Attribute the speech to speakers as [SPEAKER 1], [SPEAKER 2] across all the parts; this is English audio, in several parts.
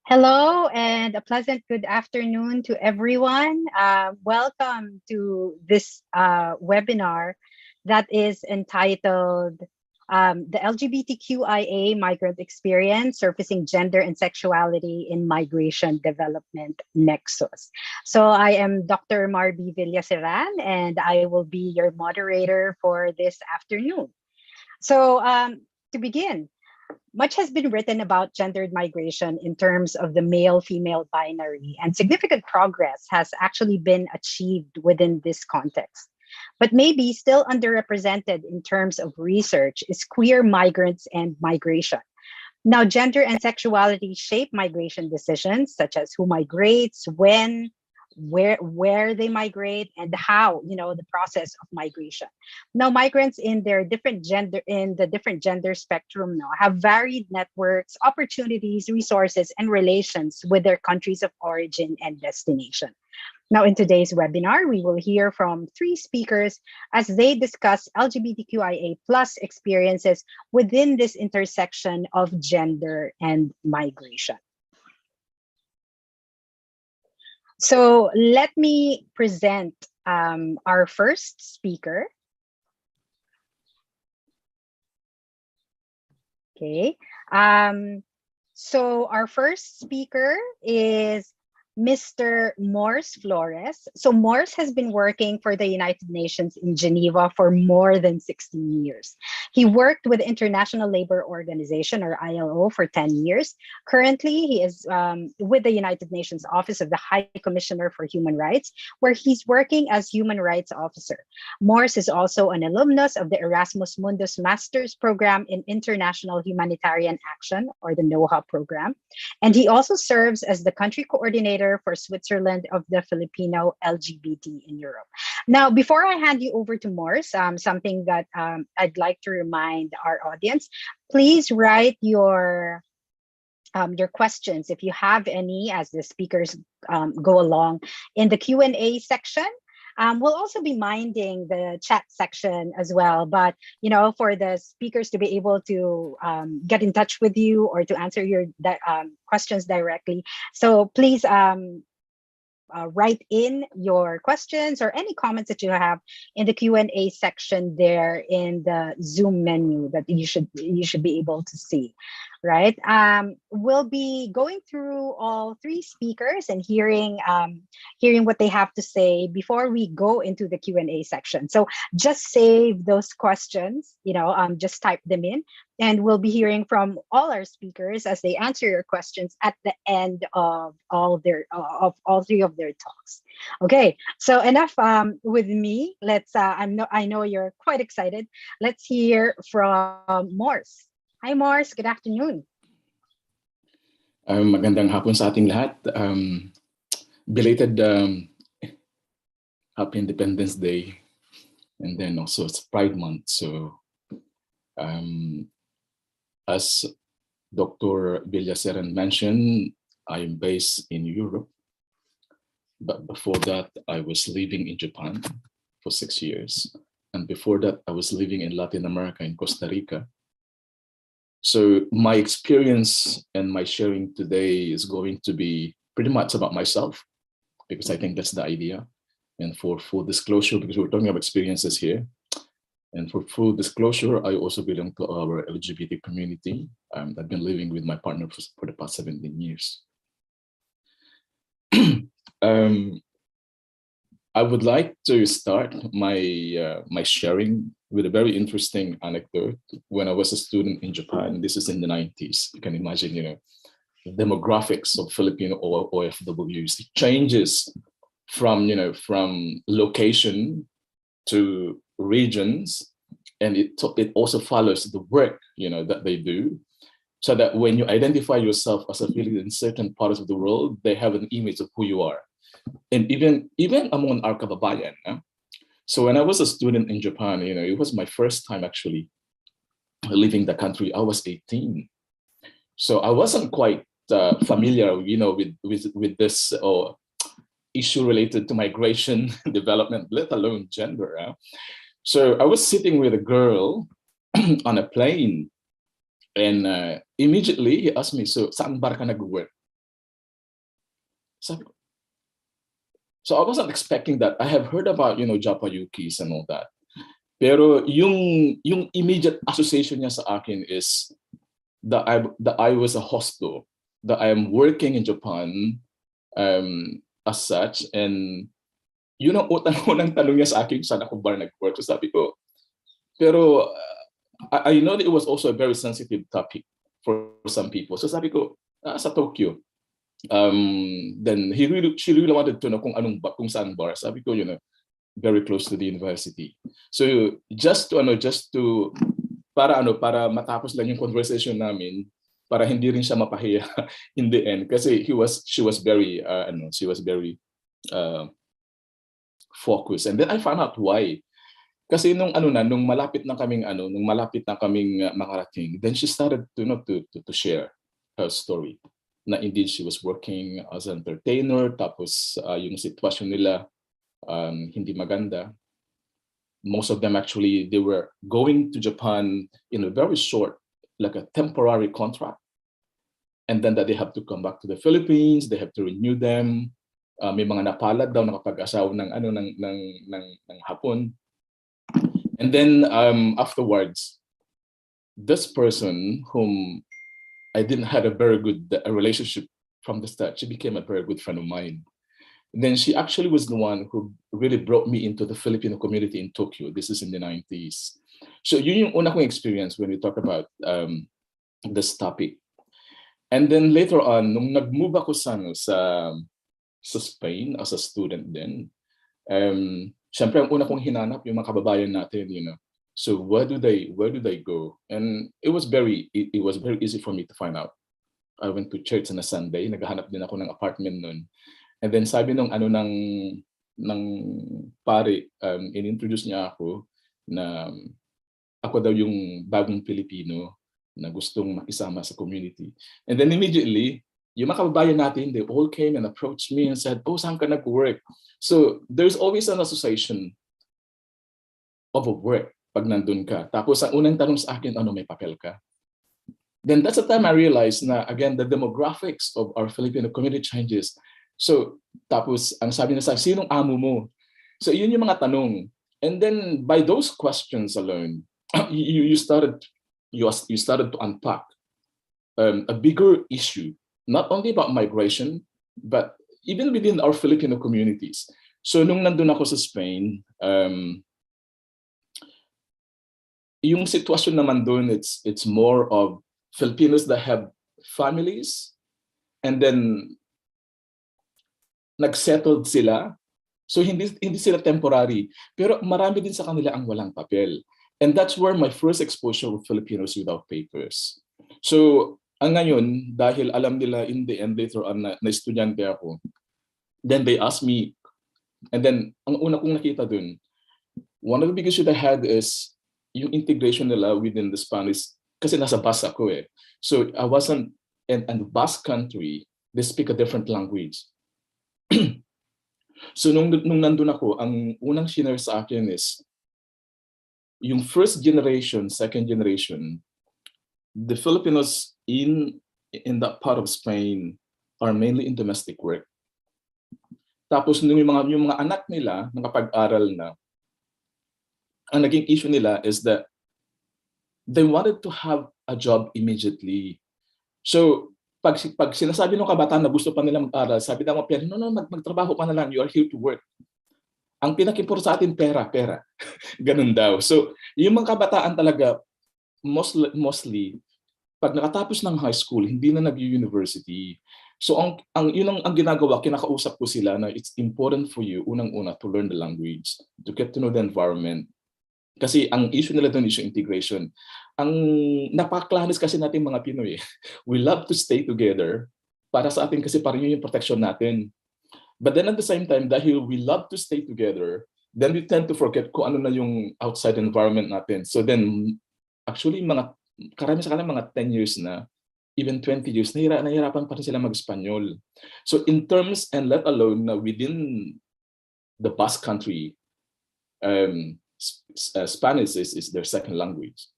[SPEAKER 1] Hello and a pleasant good afternoon to everyone. Welcome to this webinar that is entitled The LGBTQIA Migrant Experience, Surfacing Gender and Sexuality in Migration Development Nexus. So I am Dr. Marby Villaseran and I will be your moderator for this afternoon. So to begin, much has been written about gendered migration in terms of the male-female binary, and significant progress has actually been achieved within this context. But maybe still underrepresented in terms of research is queer migrants and migration. Now, gender and sexuality shape migration decisions, such as who migrates, when, where they migrate, and how, the process of migration. Now, migrants in the different gender spectrum now have varied networks, opportunities, resources, and relations with their countries of origin and destination. Now, in today's webinar, we will hear from three speakers as they discuss LGBTQIA plus experiences within this intersection of gender and migration. So let me present our first speaker. Okay. So our first speaker is Mr. Morse Flores. So Morse has been working for the United Nations in Geneva for more than 16 years. He worked with the International Labour Organization, or ILO, for 10 years. Currently, he is with the United Nations Office of the High Commissioner for Human Rights, where he's working as Human Rights Officer. Morse is also an alumnus of the Erasmus Mundus Master's Program in International Humanitarian Action, or the NOHA program. And he also serves as the country coordinator for Switzerland of the Filipino LGBT in Europe. Now, before I hand you over to Morse, something that I'd like to remind our audience, please write your questions, if you have any, as the speakers go along in the Q&A section. We'll also be minding the chat section as well, but for the speakers to be able to get in touch with you or to answer your questions directly. So please write in your questions or any comments that you have in the Q&A section there in the Zoom menu that you should be able to see, right? We'll be going through all three speakers and hearing what they have to say before we go into the Q&A section. So just save those questions, just type them in, and we'll be hearing from all our speakers as they answer your questions at the end of all three of their talks. Okay, so enough with me. Let's. I know you're quite excited. Let's hear from Morse. Hi, Morse. Good afternoon.
[SPEAKER 2] Magandang hapon sa ating lahat. Belated Happy Independence Day, and then also it's Pride Month. So, as Dr. Villaseran mentioned, I am based in Europe, but before that, I was living in Japan for 6 years, and before that, I was living in Latin America, in Costa Rica. So my experience and my sharing today is going to be pretty much about myself, because I think that's the idea. And for full disclosure, because we're talking about experiences here, and for full disclosure, I also belong to our LGBT community. I've been living with my partner for the past 17 years. I would like to start my sharing with a very interesting anecdote. When I was a student in Japan, this is in the 90s. You can imagine, the demographics of Filipino OFWs. It changes from location to regions, and it also follows the work that they do, so that when you identify yourself as a Filipino in certain parts of the world, they have an image of who you are, and even among our kababayan. So when I was a student in Japan, it was my first time actually leaving the country. I was 18, so I wasn't quite familiar, with this issue related to migration development, let alone gender. So I was sitting with a girl on a plane, and immediately he asked me, "So saan ba ka nag-work?" So I wasn't expecting that. I have heard about, Japayukis and all that. Pero yung immediate association niya sa akin is that I was a hostel, that I am working in Japan as such. And yun ang unang tanong niya sa akin, saan ako ba nag-work? So sabi ko, pero I know that it was also a very sensitive topic for some people. So sabi ko, sa Tokyo. Then she really wanted to know kung saan bar. Sabi ko, very close to the university. So just to para matapos lang yung conversation namin, para hindi rin siya mapahiya in the end, kasi she was very focused. And then I found out why. Kasi nung malapit na kaming makarating, then she started to share her story. Na indeed she was working as an entertainer, tapos yung sitwasyon nila hindi maganda. Most of them actually, they were going to Japan in a very short, like a temporary contract. And then that they have to come back to the Philippines, they have to renew them. May mga napalad daw nakapag-asawa ng hapon. And then afterwards, this person whom I didn't have a very good relationship from the start, she became a very good friend of mine. And then she actually was the one who really brought me into the Filipino community in Tokyo. This is in the 90s. So yun yung una kong experience when we talk about this topic. And then later on, nung nag-move ako sa Spain as a student then, syempre ang una kong hinanap yung mga kababayan natin, So where do they go? And it was very easy for me to find out. I went to church on a Sunday, naghahanap din ako ng apartment noon. And then sabi ng pare, inintroduce niya ako na ako daw yung bagong Pilipino na gustong makisama sa community. And then immediately, yung mga kababayan natin, they all came and approached me and said, "Oh, saan ka nag-work?" So there's always an association of a work pag nandun ka. Tapos ang unang tanong sa akin, may papel ka? Then that's the time I realized na, again, the demographics of our Filipino community changes. So, tapos, ang sabi na sa sinong amo mo? So, yun yung mga tanong. And then, by those questions alone, you started to unpack a bigger issue, not only about migration, but even within our Filipino communities. So, nung nandun ako sa Spain, yung sitwasyon naman doon, it's more of Filipinos that have families, and then nagsettled sila. So hindi sila temporary, pero marami din sa kanila ang walang papel. And that's where my first exposure with Filipinos without papers. So ang ngayon, dahil alam nila in the end later on na estudyante ako, then they asked me, and then ang una kong nakita dun, one of the biggest issues I had is yung integration nila within the Spanish, kasi nasa Basque ako eh. So I wasn't, and the Basque country, they speak a different language. So nung nandun ako, ang unang shinare sa akin is yung first generation, second generation, the Filipinos in that part of Spain are mainly in domestic work. Tapos yung mga anak nila nakapag-aral na, ang naging issue nila is that they wanted to have a job immediately. So pag sinasabi ng kabataan na gusto pa nila mag-aral, sabi ng mga parents, no, magtrabaho ka na lang, you are here to work. Ang pinaka-importante sa atin, pera. Ganun daw. So, yung mga kabataan talaga, mostly, pag nakatapos ng high school, hindi na nag-university. So, ang ginagawa, kinakausap ko sila na it's important for you, unang-una, to learn the language, to get to know the environment. Kasi ang issue nila doon is yung integration. Ang napaka-klanis kasi natin mga Pinoy, we love to stay together. Para sa atin kasi parang yun yung protection natin. But then at the same time, dahil we love to stay together, then we tend to forget kung ano na yung outside environment natin. So then, actually, karami sa kanila mga 10 years na, even 20 years, nahihirapan pa rin sila mag-Espanyol. So in terms, and let alone na within the Basque country, Spanish is their second language.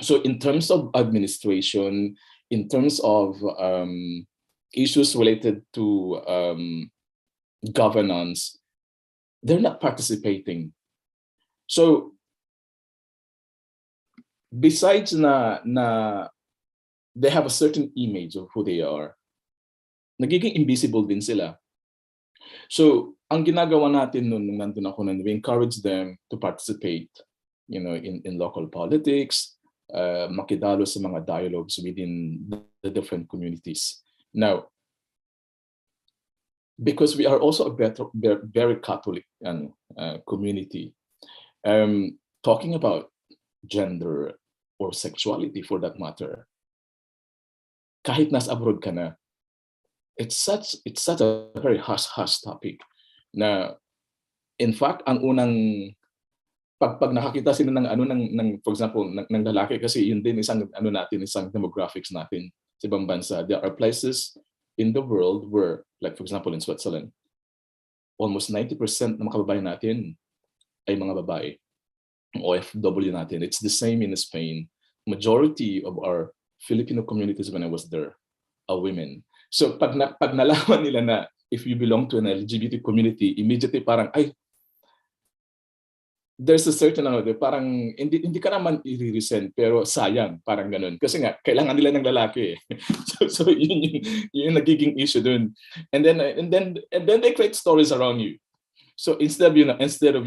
[SPEAKER 2] So in terms of administration, in terms of issues related to governance, they're not participating. So besides na they have a certain image of who they are, nagiging invisible din sila. So ang ginagawa natin nung nandun ako nun, we encourage them to participate, in local politics, makidalo sa mga dialogues within the different communities. Now, because we are also a very Catholic community, talking about gender or sexuality for that matter, kahit nas abroad ka na, it's such a very hush topic na, in fact, ang unang pag nakakita sila ng for example ng lalaki, kasi yun din isang isang demographics natin sa ibang bansa. There are places in the world where, like for example in Switzerland, almost 90% ng mga kababayan natin ay mga babae. OFW natin. It's the same in Spain. Majority of our Filipino communities when I was there are women. So pag nalaman nila na if you belong to an LGBT community, immediately parang, ay, there's a certain parang hindi ka naman i-resent, pero sayang, parang ganun. Kasi nga kailangan nila ng lalaki. so yun yung nagiging issue dun. And then they create stories around you. So instead of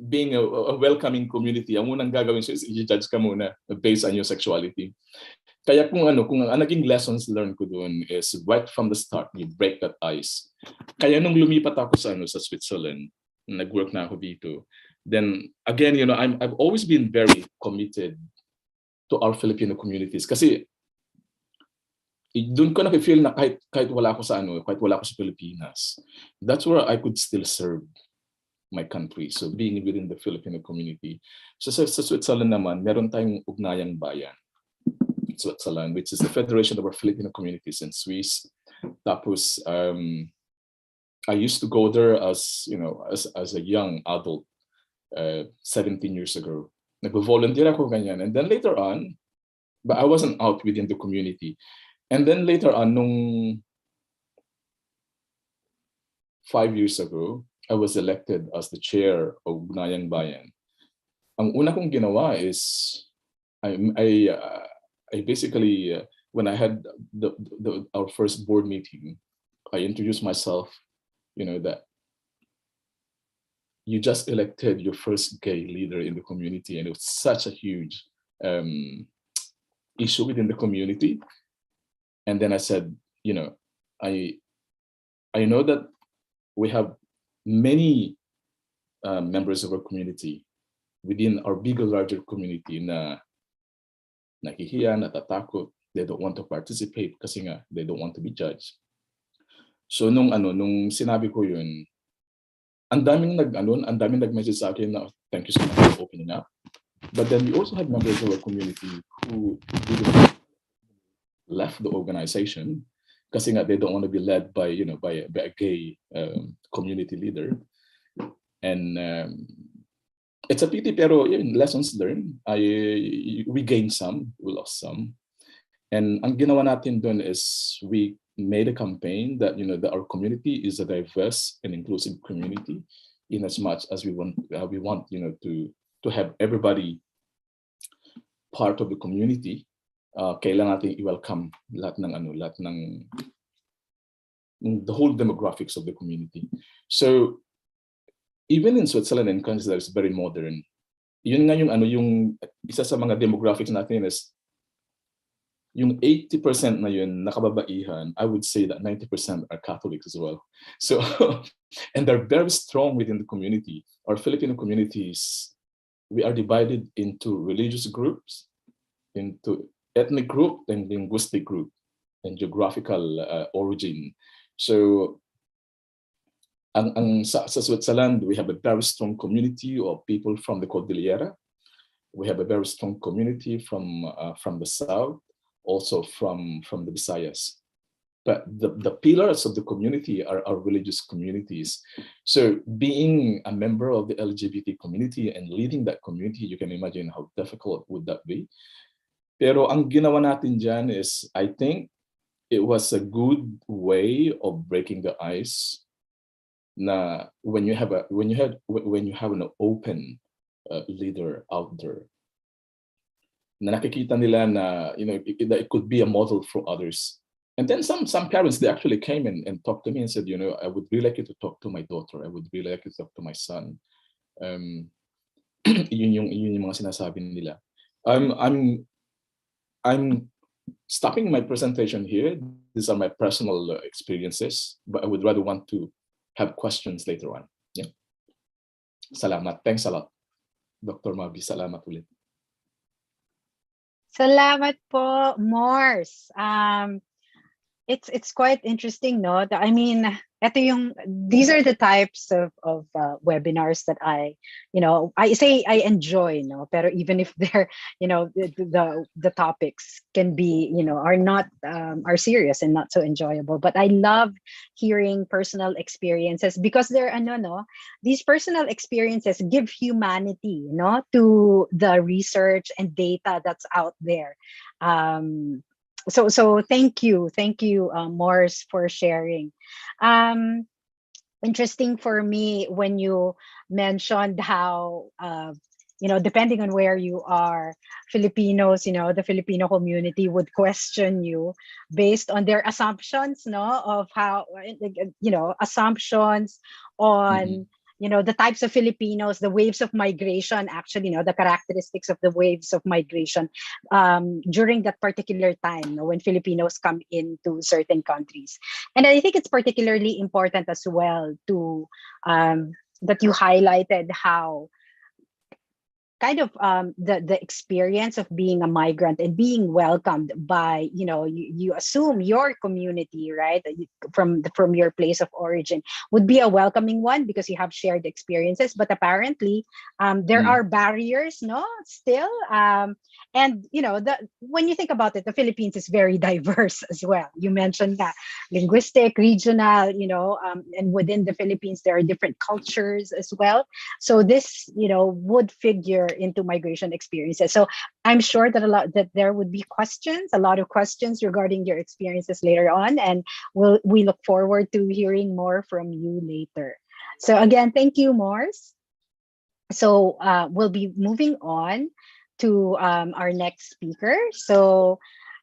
[SPEAKER 2] being a welcoming community, ang unang gagawin siya is i-judge ka muna based on your sexuality. Kaya kung ang naging lessons learned ko doon is right from the start, you break that ice. Kaya nung lumipat ako sa Switzerland, nag-work na ako dito, then again, I've always been very committed to our Filipino communities. Kasi doon ko na-feel na kahit wala ako sa Pilipinas, that's where I could still serve my country. So being within the Filipino community. So sa Switzerland naman, meron tayong ugnayang bayan. Switzerland, which is the Federation of our Filipino Communities in Swiss. Tapos, I used to go there as a young adult, 17 years ago. Nag-volunteer ako ganyan. And then later on, but I wasn't out within the community. And then later on, nung 5 years ago, I was elected as the chair of Ugnayang Bayan. Ang una kong ginawa is, I basically, when I had our first board meeting, I introduced myself, that you just elected your first gay leader in the community, and it was such a huge issue within the community. And then I said, I know that we have many members of our community within our bigger, larger community na nahihiya, natatakot, they don't want to participate kasi nga they don't want to be judged. So nung sinabi ko yun, ang daming nag-message sa akin na thank you so much for opening up. But then we also had members of our community who left the organization kasi nga they don't want to be led by a gay community leader. And it's a pity, pero lessons learned. We gained some, we lost some. And ang ginawa natin doon is we made a campaign that that our community is a diverse and inclusive community, in as much as we want to have everybody part of the community. Kailangan natin i-welcome lahat ng the whole demographics of the community. So even in Switzerland and countries that is very modern, yun nga yung isa sa mga demographics natin is yung 80% na yun nakababaihan. I would say that 90% are Catholics as well. So and they're very strong within the community. Our Filipino communities, we are divided into religious groups, into ethnic group, and linguistic group, and geographical origin. So sa Switzerland, we have a very strong community of people from the Cordillera. We have a very strong community from the south, also from the Visayas. But the pillars of the community are our religious communities. So being a member of the LGBT community and leading that community, you can imagine how difficult would that be. Pero ang ginawa natin dyan is, I think, it was a good way of breaking the ice. Na when you have an open leader out there, na nakikita nila na it could be a model for others. And then some parents, they actually came and talked to me and said, I would really like you to talk to my daughter. I would really like you to talk to my son. Yun yung mga sinasabi nila. I'm stopping my presentation here. These are my personal experiences, but I would rather want to have questions later on. Yeah. Salamat. Thanks a lot, Dr. Mavi. Salamat ulit.
[SPEAKER 1] Salamat po, Morse. It's quite interesting, no? I mean, these are the types of webinars that I say I enjoy, no? Pero even if they're, the topics can be, are serious and not so enjoyable. But I love hearing personal experiences because these personal experiences give humanity, to the research and data that's out there. So thank you, Morris, for sharing. Interesting for me when you mentioned how depending on where you are, Filipinos, the Filipino community would question you based on their assumptions, of how assumptions on the types of Filipinos, the waves of migration, actually, the characteristics of the waves of migration during that particular time, when Filipinos come into certain countries. And I think it's particularly important as well to that you highlighted how kind of the experience of being a migrant and being welcomed by, you assume your community, right, from your place of origin would be a welcoming one because you have shared experiences. But apparently there are barriers, still. And when you think about it, the Philippines is very diverse as well. You mentioned that linguistic, regional, and within the Philippines there are different cultures as well. So this, would figure into migration experiences. So I'm sure that there would be a lot of questions regarding your experiences later on, and we look forward to hearing more from you later. So again, thank you, Morse. So we'll be moving on to our next speaker. So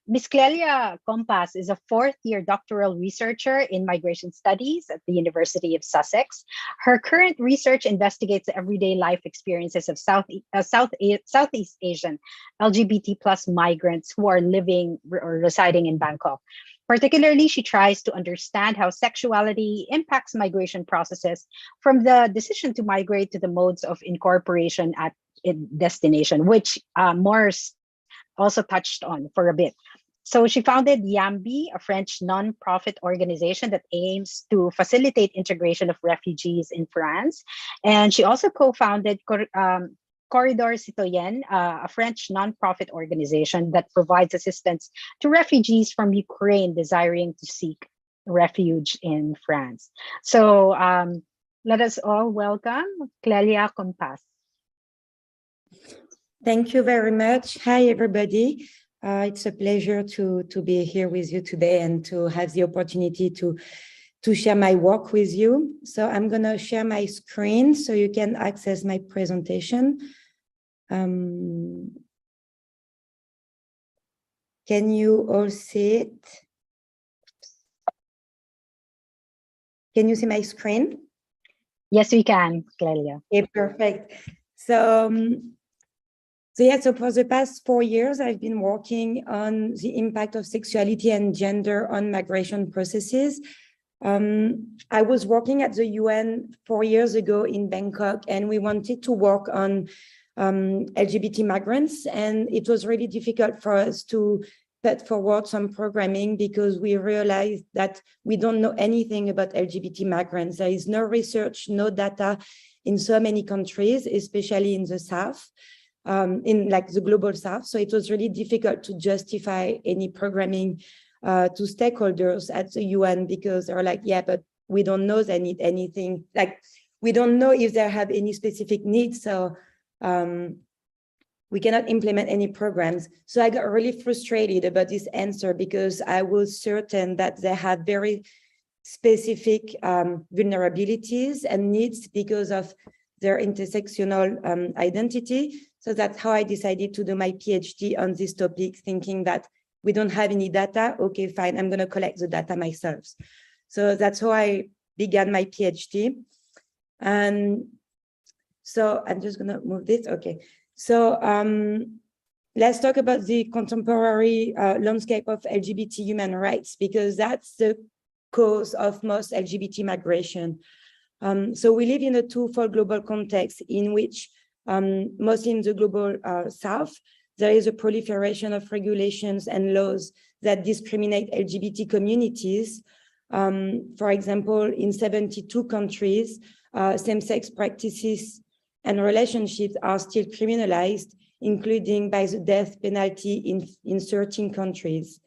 [SPEAKER 1] Ms. Clelia Compas is a fourth-year doctoral researcher in migration studies at the University of Sussex. Her current research investigates the everyday life experiences of Southeast Asian LGBT plus migrants who are living or residing in Bangkok. Particularly, she tries to understand how sexuality impacts migration processes, from the decision to migrate to the modes of incorporation at destination, which Morris also touched on for a bit. So she founded Yambi, a French non-profit organization that aims to facilitate integration of refugees in France. And she also co-founded Corridor Citoyen, a French non-profit organization that provides assistance to refugees from Ukraine desiring to seek refuge in France. So let us all welcome Clelia Compas.
[SPEAKER 3] Thank you very much. Hi, everybody. It's a pleasure to be here with you today and to have the opportunity to share my work with you. So I'm going to share my screen so you can access my presentation. Can you all see it? Can you see my screen?
[SPEAKER 1] Yes, we can, Clelia.
[SPEAKER 3] Okay, perfect. So for the past 4 years, I've been working on the impact of sexuality and gender on migration processes. I was working at the UN 4 years ago in Bangkok, and we wanted to work on LGBT migrants. And it was really difficult for us to put forward some programming because we realized that we don't know anything about LGBT migrants. There is no research, no data in so many countries, especially in the South. In like the global South. So it was really difficult to justify any programming to stakeholders at the UN because they're like, yeah, but we don't know they need anything. Like, we don't know if they have any specific needs. So we cannot implement any programs. So I got really frustrated about this answer because I was certain that they have very specific vulnerabilities and needs because of their intersectional identity. So that's how I decided to do my PhD on this topic, thinking that we don't have any data. Okay, fine, I'm gonna collect the data myself. So that's how I began my PhD. And so I'm just gonna move this, okay. So let's talk about the contemporary landscape of LGBT human rights, because that's the cause of most LGBT migration. So we live in a twofold global context in which, mostly in the global South, there is a proliferation of regulations and laws that discriminate LGBT communities. For example, in 72 countries, same-sex practices and relationships are still criminalized, including by the death penalty in 13 countries.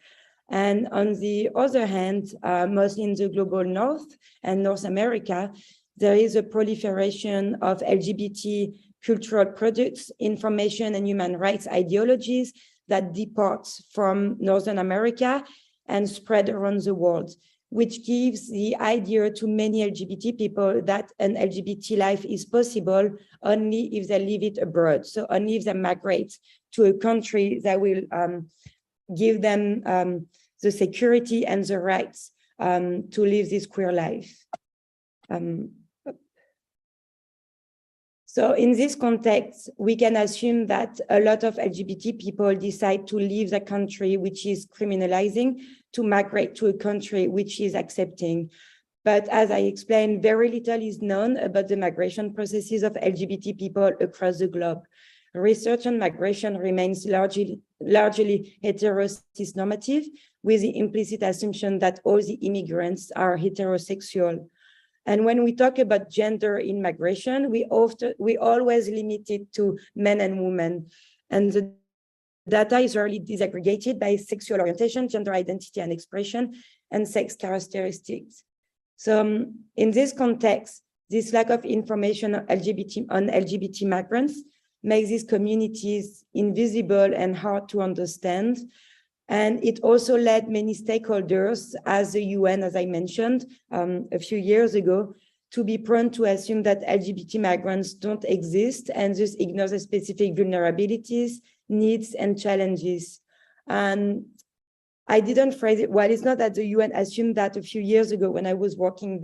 [SPEAKER 3] And on the other hand, mostly in the global North and North America, there is a proliferation of LGBT cultural products, information and human rights ideologies that depart from Northern America and spread around the world, which gives the idea to many LGBT people that an LGBT life is possible only if they live it abroad. So only if they migrate to a country that will give them the security and the rights to live this queer life. So in this context, we can assume that a lot of LGBT people decide to leave the country which is criminalizing to migrate to a country which is accepting. But as I explained, very little is known about the migration processes of LGBT people across the globe. Research on migration remains largely heterosis normative, with the implicit assumption that all the immigrants are heterosexual. And when we talk about gender in migration, we always limit it to men and women. And the data is rarely disaggregated by sexual orientation, gender identity and expression, and sex characteristics. So in this context, this lack of information on LGBT migrants makes these communities invisible and hard to understand. And it also led many stakeholders, as the UN, as I mentioned a few years ago, to be prone to assume that LGBT migrants don't exist and thus ignore the specific vulnerabilities, needs, and challenges. And I didn't phrase it well. It's not that the UN assumed that a few years ago when I was working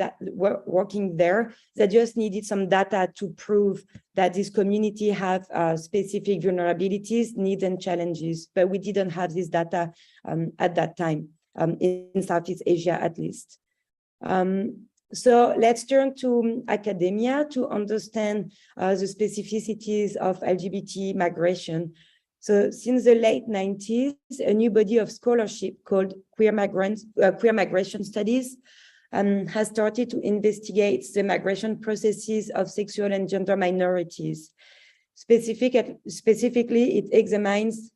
[SPEAKER 3] there, they just needed some data to prove that this community have specific vulnerabilities, needs, and challenges. But we didn't have this data at that time, in Southeast Asia at least. So let's turn to academia to understand the specificities of LGBT migration. So since the late 90s, a new body of scholarship called Queer Migration Studies has started to investigate the migration processes of sexual and gender minorities. Specifically, it examines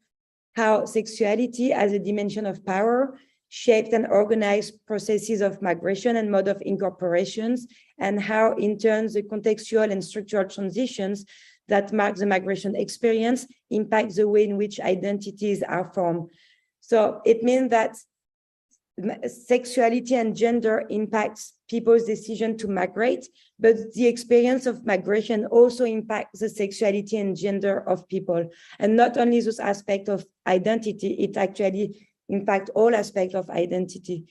[SPEAKER 3] how sexuality as a dimension of power shaped and organized processes of migration and mode of incorporations, and how in turn the contextual and structural transitions that mark the migration experience impact the way in which identities are formed. So it means that sexuality and gender impacts people's decision to migrate, but the experience of migration also impacts the sexuality and gender of people. And not only those aspects of identity, it actually impacts all aspects of identity.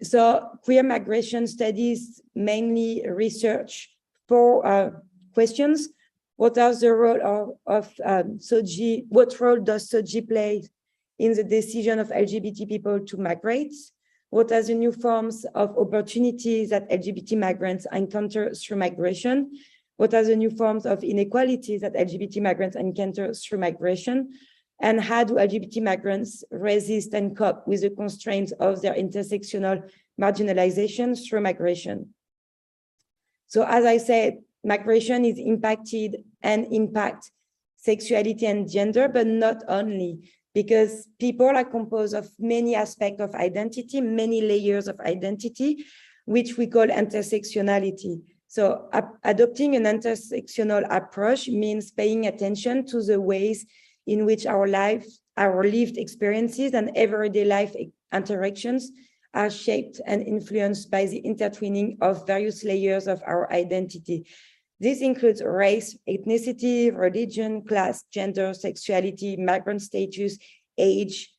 [SPEAKER 3] So queer migration studies mainly research 4 questions. What are the role of SOGI? What role does SOGI play in the decision of LGBT people to migrate? What are the new forms of opportunities that LGBT migrants encounter through migration? What are the new forms of inequalities that LGBT migrants encounter through migration? And how do LGBT migrants resist and cope with the constraints of their intersectional marginalization through migration? So as I said, migration is impacted and impacts sexuality and gender, but not only, because people are composed of many aspects of identity, many layers of identity, which we call intersectionality. So adopting an intersectional approach means paying attention to the ways in which our lived experiences and everyday life interactions are shaped and influenced by the intertwining of various layers of our identity. This includes race, ethnicity, religion, class, gender, sexuality, migrant status, age,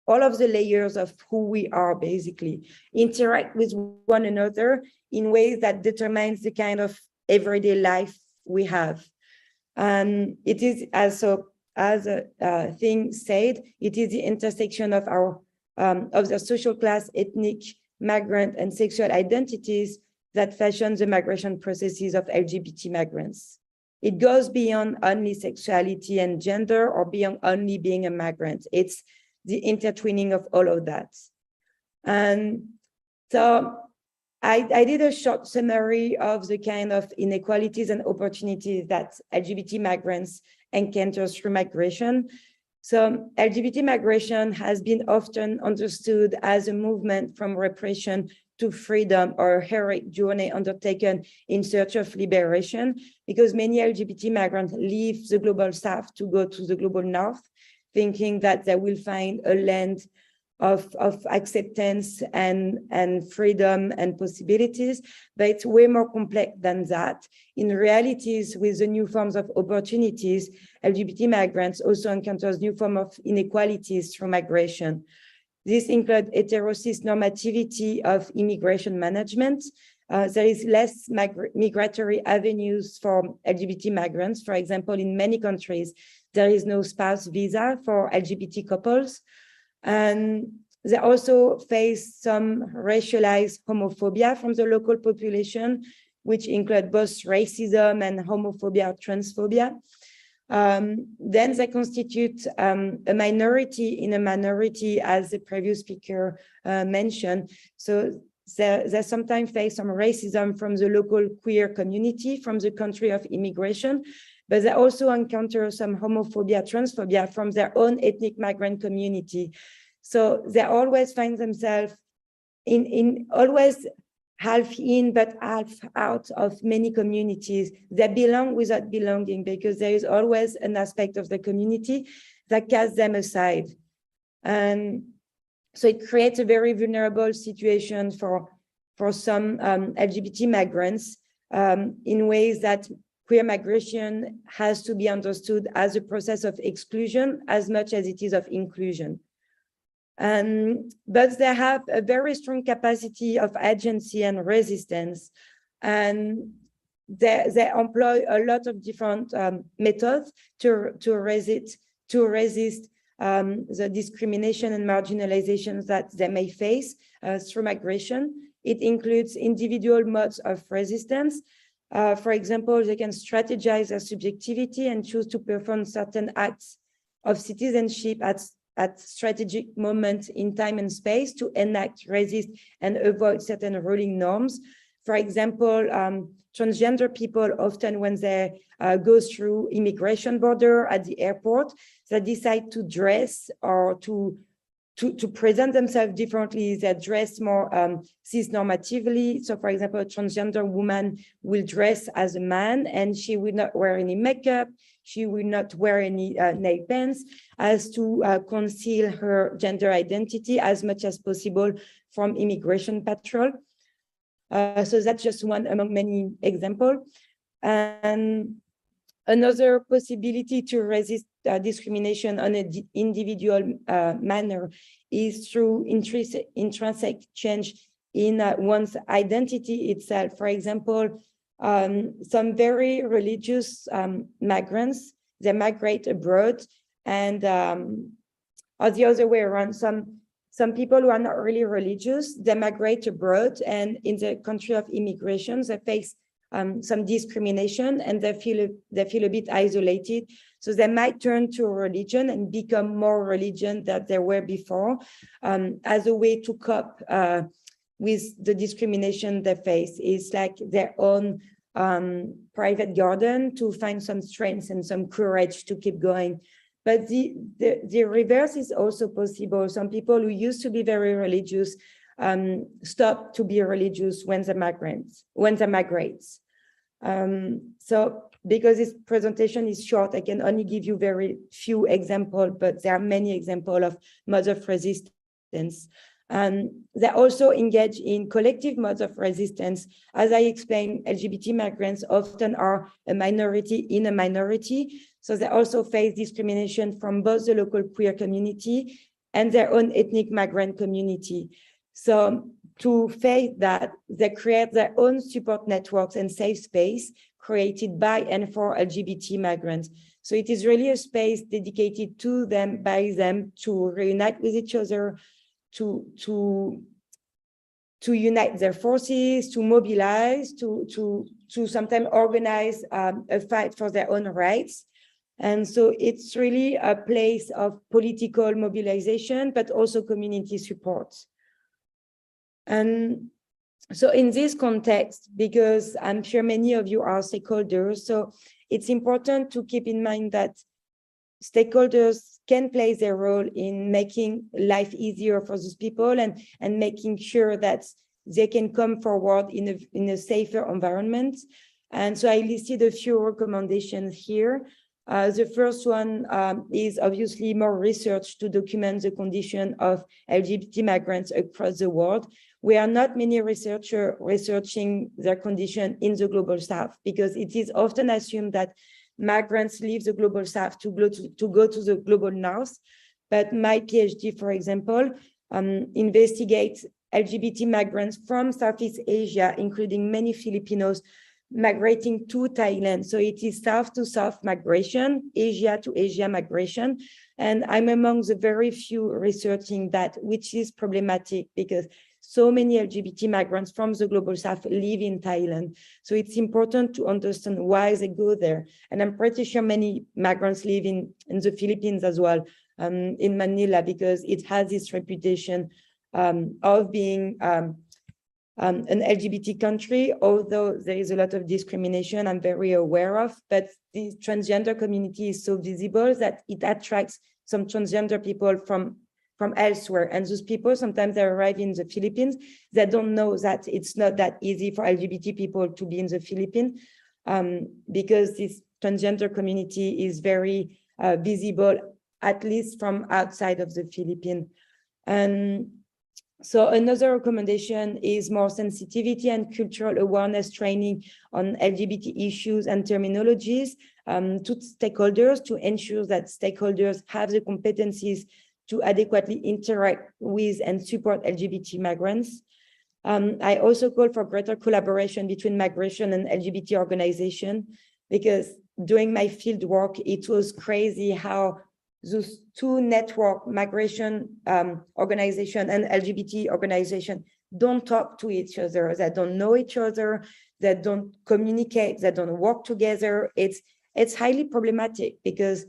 [SPEAKER 3] all of the layers of who we are basically interact with one another in ways that determines the kind of everyday life we have. And it is also, as a thing said, it is the intersection of the social class, ethnic, migrant, and sexual identities that fashion the migration processes of LGBT migrants. It goes beyond only sexuality and gender or beyond only being a migrant. It's the intertwining of all of that. And so I did a short summary of the kind of inequalities and opportunities that LGBT migrants encounter through migration. So LGBT migration has been often understood as a movement from repression to freedom or a heroic journey undertaken in search of liberation, because many LGBT migrants leave the global south to go to the global north, thinking that they will find a land of acceptance and freedom and possibilities, but it's way more complex than that. In realities, with the new forms of opportunities, LGBT migrants also encounter new forms of inequalities through migration. This includes heterosis normativity of immigration management. There is less migratory avenues for LGBT migrants. For example, in many countries, there is no spouse visa for LGBT couples. And they also face some racialized homophobia from the local population, which include both racism and homophobia, transphobia. Then they constitute a minority in a minority, as the previous speaker mentioned. So they sometimes face some racism from the local queer community from the country of immigration, but they also encounter some homophobia, transphobia from their own ethnic migrant community. So they always find themselves in always half in, but half out of many communities. They belong without belonging, because there is always an aspect of the community that casts them aside. And so it creates a very vulnerable situation for some LGBT migrants in ways that queer migration has to be understood as a process of exclusion as much as it is of inclusion. But they have a very strong capacity of agency and resistance, and they employ a lot of different methods to resist the discrimination and marginalizations that they may face through migration. It includes individual modes of resistance. For example, they can strategize their subjectivity and choose to perform certain acts of citizenship at strategic moments in time and space to enact, resist, and avoid certain ruling norms. For example, transgender people often, when they go through immigration border at the airport, they decide to dress or to present themselves differently. They dress more cis-normatively. So for example, a transgender woman will dress as a man and she will not wear any makeup. She will not wear any nail paints, as to conceal her gender identity as much as possible from immigration patrol. So that's just one among many examples. And another possibility to resist discrimination on an individual manner is through intrinsic change in one's identity itself. For example, some very religious migrants, they migrate abroad, and or the other way around, some people who are not really religious, they migrate abroad, and in the country of immigration, they face some discrimination, and they feel a bit isolated. So they might turn to a religion and become more religion than they were before, as a way to cope with the discrimination they face. It's like their own private garden to find some strength and some courage to keep going. But the reverse is also possible. Some people who used to be very religious stop to be religious when they migrate. So because this presentation is short, I can only give you very few examples, but there are many examples of modes of resistance. They also engage in collective modes of resistance. As I explained, LGBT migrants often are a minority in a minority, so they also face discrimination from both the local queer community and their own ethnic migrant community. So to face that, they create their own support networks and safe space created by and for LGBT migrants. So it is really a space dedicated to them, by them, to reunite with each other, to unite their forces, to mobilize, to sometimes organize a fight for their own rights. And so it's really a place of political mobilization, but also community support. And so in this context, because I'm sure many of you are stakeholders, so it's important to keep in mind that stakeholders can play their role in making life easier for those people and making sure that they can come forward in a safer environment. And so I listed a few recommendations here. The first one is obviously more research to document the condition of LGBT migrants across the world. We are not many researchers researching their condition in the global south, because it is often assumed that migrants leave the global south to go to the global north. But my PhD, for example, investigates LGBT migrants from Southeast Asia, including many Filipinos, migrating to Thailand. So it is south to south migration, Asia to Asia migration. And I'm among the very few researching that, which is problematic because so many LGBT migrants from the global south live in Thailand. So it's important to understand why they go there. And I'm pretty sure many migrants live in the Philippines as well, in Manila, because it has this reputation of being an LGBT country, although there is a lot of discrimination I'm very aware of, but the transgender community is so visible that it attracts some transgender people from elsewhere. And those people, sometimes they arrive in the Philippines, they don't know that it's not that easy for LGBT people to be in the Philippines, because this transgender community is very visible, at least from outside of the Philippines. And so another recommendation is more sensitivity and cultural awareness training on LGBT issues and terminologies to stakeholders, to ensure that stakeholders have the competencies to adequately interact with and support LGBT migrants. I also call for greater collaboration between migration and LGBT organizations, because during my field work, it was crazy how those two network, migration organization and LGBT organization, don't talk to each other. They don't know each other. They don't communicate. They don't work together. It's highly problematic because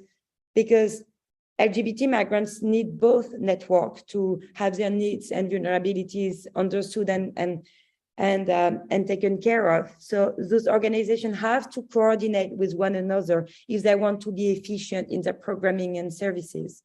[SPEAKER 3] LGBT migrants need both networks to have their needs and vulnerabilities understood and taken care of. So those organizations have to coordinate with one another if they want to be efficient in their programming and services.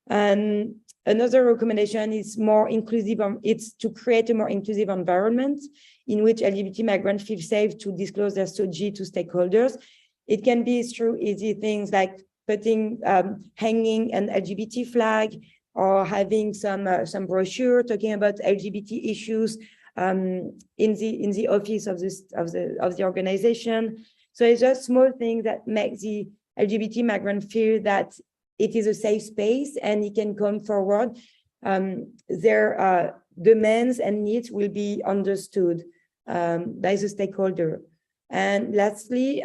[SPEAKER 3] And another recommendation is more inclusive. It's to create a more inclusive environment in which LGBT migrants feel safe to disclose their SOGI to stakeholders. It can be through easy things like hanging an LGBT flag, or having some brochure talking about LGBT issues in the office of the organization. So it's just small things that make the LGBT migrant feel that it is a safe space and he can come forward. Their demands and needs will be understood by the stakeholder. And lastly,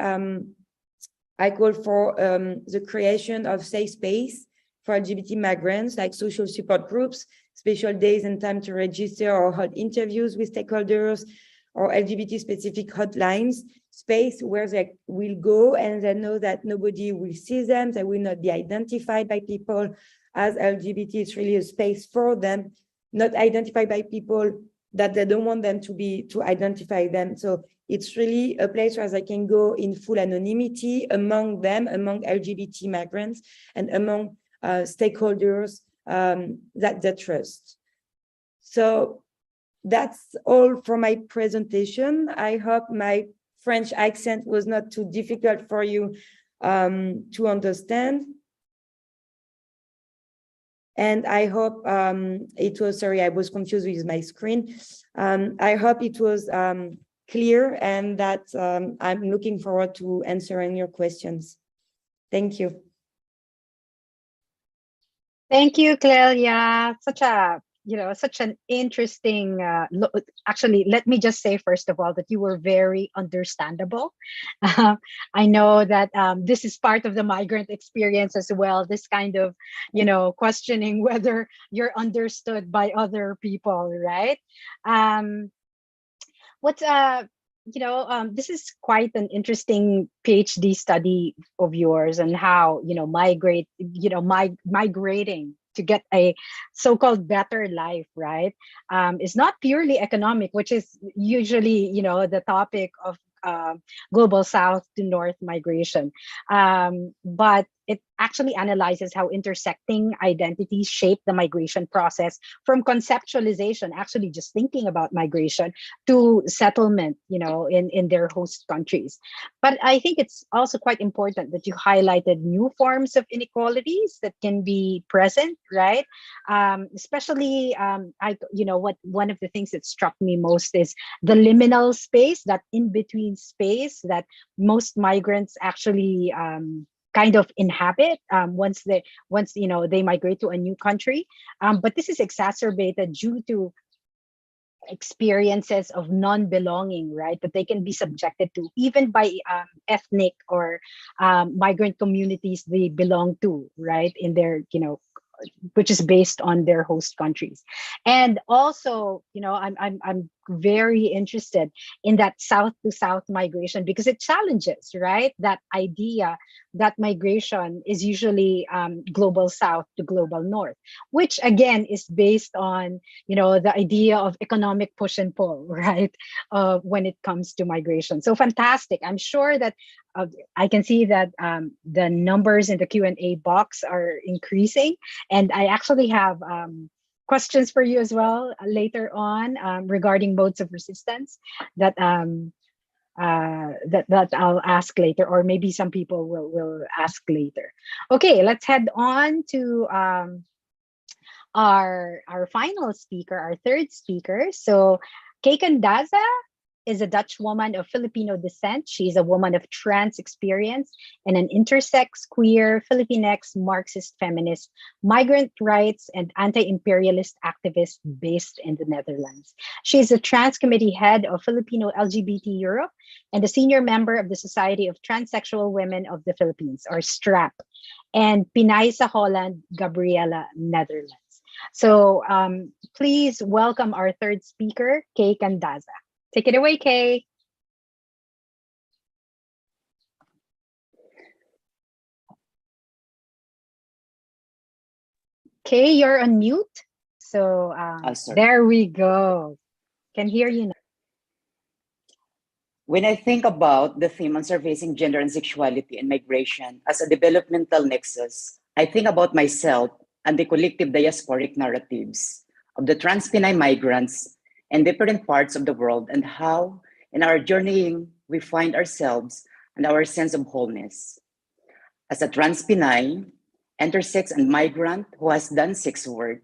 [SPEAKER 3] I call for the creation of safe space for LGBT migrants, like social support groups, special days and time to register or hold interviews with stakeholders, or LGBT-specific hotlines, space where they will go and they know that nobody will see them, they will not be identified by people as LGBT. It's really a space for them, not identified by people that they don't want them to identify them. So it's really a place where they can go in full anonymity among them, among LGBT migrants, and among stakeholders that they trust. So that's all for my presentation. I hope my French accent was not too difficult for you to understand. And I hope it was, sorry, I was confused with my screen. I hope it was clear and that I'm looking forward to answering your questions. Thank you.
[SPEAKER 1] Thank you, Clelia. Such an interesting, actually, let me just say, first of all, that you were very understandable. I know that this is part of the migrant experience as well, this kind of, questioning whether you're understood by other people, right? What's this is quite an interesting PhD study of yours, and how migrating to get a so-called better life, right? Is not purely economic, which is usually the topic of global south to north migration, but it actually analyzes how intersecting identities shape the migration process, from conceptualization, actually just thinking about migration, to settlement, in their host countries. But I think it's also quite important that you highlighted new forms of inequalities that can be present, right? Especially, one of the things that struck me most is the liminal space, that in between space that most migrants actually kind of inhabit once they migrate to a new country. But this is exacerbated due to experiences of non-belonging, right, that they can be subjected to, even by ethnic or migrant communities they belong to, right, in their which is based on their host countries. And also, I'm very interested in that south to south migration, because it challenges, right, that idea that migration is usually global south to global north, which again is based on the idea of economic push and pull, right, when it comes to migration. So fantastic. I'm sure that I can see that the numbers in the Q&A box are increasing, and I actually have questions for you as well later on regarding modes of resistance that that I'll ask later, or maybe some people will ask later. Okay, let's head on to our final speaker, our third speaker. So Kay Candaza is a Dutch woman of Filipino descent. She's a woman of trans experience and an intersex, queer, Filipinx, Marxist feminist, migrant rights, and anti-imperialist activist based in the Netherlands. She is a trans committee head of Filipino LGBT Europe and a senior member of the Society of Transsexual Women of the Philippines, or STRAP, and Pinay sa Holland, Gabriela, Netherlands. So please welcome our third speaker, Kay Candaza. Take it away, Kay. Kay, you're on mute. So there we go. Can hear you now.
[SPEAKER 4] When I think about the theme on surfacing gender and sexuality and migration as a developmental nexus, I think about myself and the collective diasporic narratives of the trans Pinay migrants in different parts of the world, and how in our journeying we find ourselves and our sense of wholeness. As a trans Pinay, intersex and migrant who has done sex work,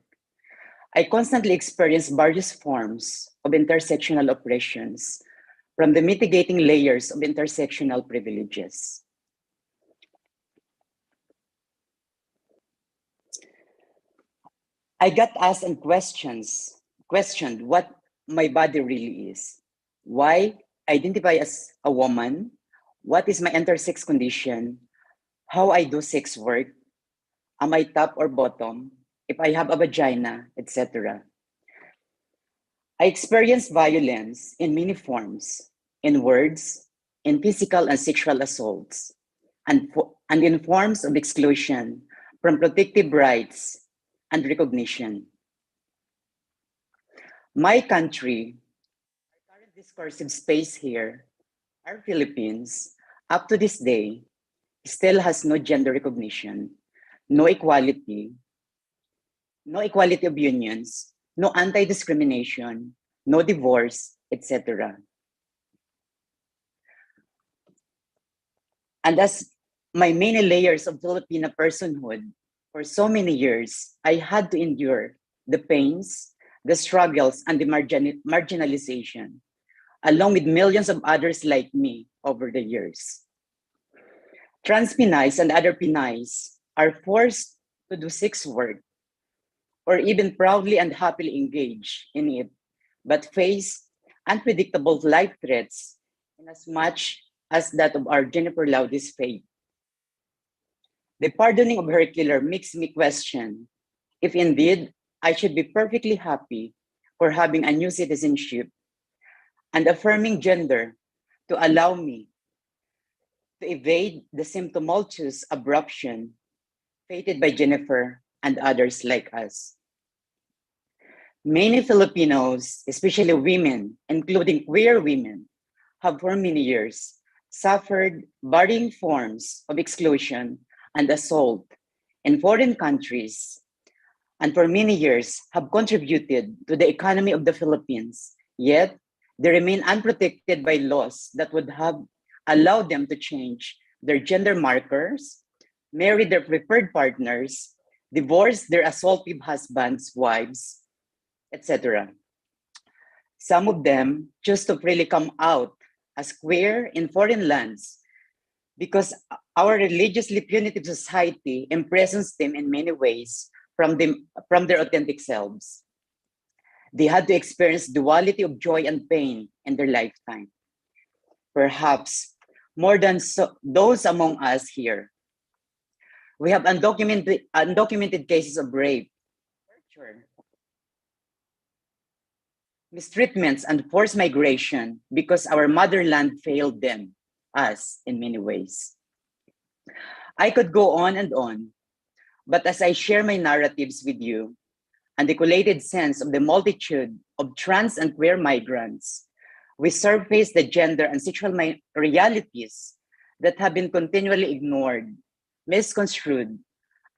[SPEAKER 4] I constantly experience various forms of intersectional oppressions from the mitigating layers of intersectional privileges. I got asked and questioned what my body really is. Why identify as a woman? What is my intersex condition? How I do sex work? Am I top or bottom? If I have a vagina, etc. I experience violence in many forms, in words, in physical and sexual assaults, and in forms of exclusion from protective rights and recognition. My country, our current discursive space here, our Philippines, up to this day, still has no gender recognition, no equality of unions, no anti-discrimination, no divorce, etc. And as my many layers of Filipino personhood, for so many years, I had to endure the pains, the struggles, and the marginalization, along with millions of others like me over the years. Trans Pinays and other Pinays are forced to do sex work or even proudly and happily engage in it, but face unpredictable life threats in as much as that of our Jennifer Laudi's fate. The pardoning of her killer makes me question if indeed I should be perfectly happy for having a new citizenship and affirming gender to allow me to evade the same tumultuous abruption fated by Jennifer and others like us. Many Filipinos, especially women, including queer women, have for many years suffered varying forms of exclusion and assault in foreign countries, and for many years have contributed to the economy of the Philippines, yet they remain unprotected by laws that would have allowed them to change their gender markers, marry their preferred partners, divorce their assaultive husbands, wives, etc. Some of them choose to freely come out as queer in foreign lands because our religiously punitive society imprisons them in many ways from their authentic selves. They had to experience duality of joy and pain in their lifetime. Perhaps more than those among us here. We have undocumented cases of rape, torture, mistreatments, and forced migration because our motherland failed them, us, in many ways. I could go on, but as I share my narratives with you and the collated sense of the multitude of trans and queer migrants, we surface the gender and sexual realities that have been continually ignored, misconstrued,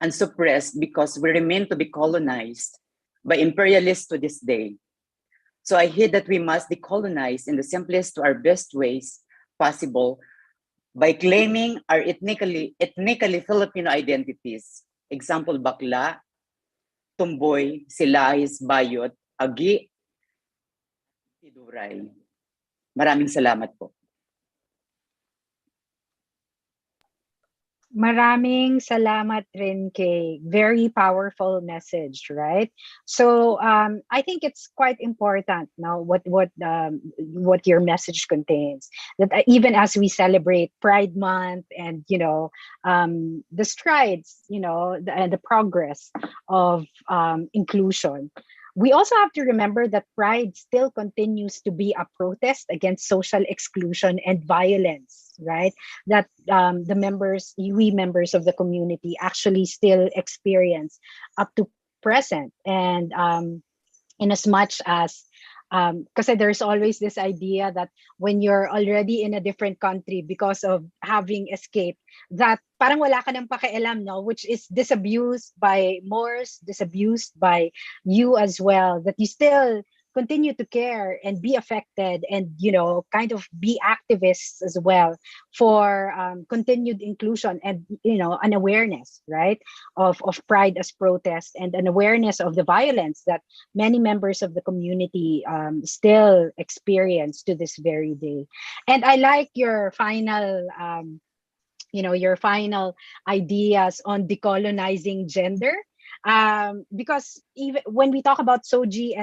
[SPEAKER 4] and suppressed because we remain to be colonized by imperialists to this day. So I hear that we must decolonize in the simplest to our best ways possible by claiming our ethnically Filipino identities. Example, bakla, tumboy, silahis, bayot, agi, tiduray. Maraming salamat po.
[SPEAKER 1] Maraming salamat rin, Kay. Very powerful message, right? So I think it's quite important now what your message contains. That even as we celebrate Pride Month and the strides, and the progress of inclusion, we also have to remember that Pride still continues to be a protest against social exclusion and violence, right? That we members of the community actually still experience up to present. And in as much as because there's always this idea that when you're already in a different country because of having escaped, that parang wala ka nang pakialam, no? Which is disabused by Moors, disabused by you as well, that you still continue to care and be affected and kind of be activists as well for continued inclusion and an awareness, right, of pride as protest, and an awareness of the violence that many members of the community still experience to this very day. And I like your final your final ideas on decolonizing gender, because even when we talk about SOGSC,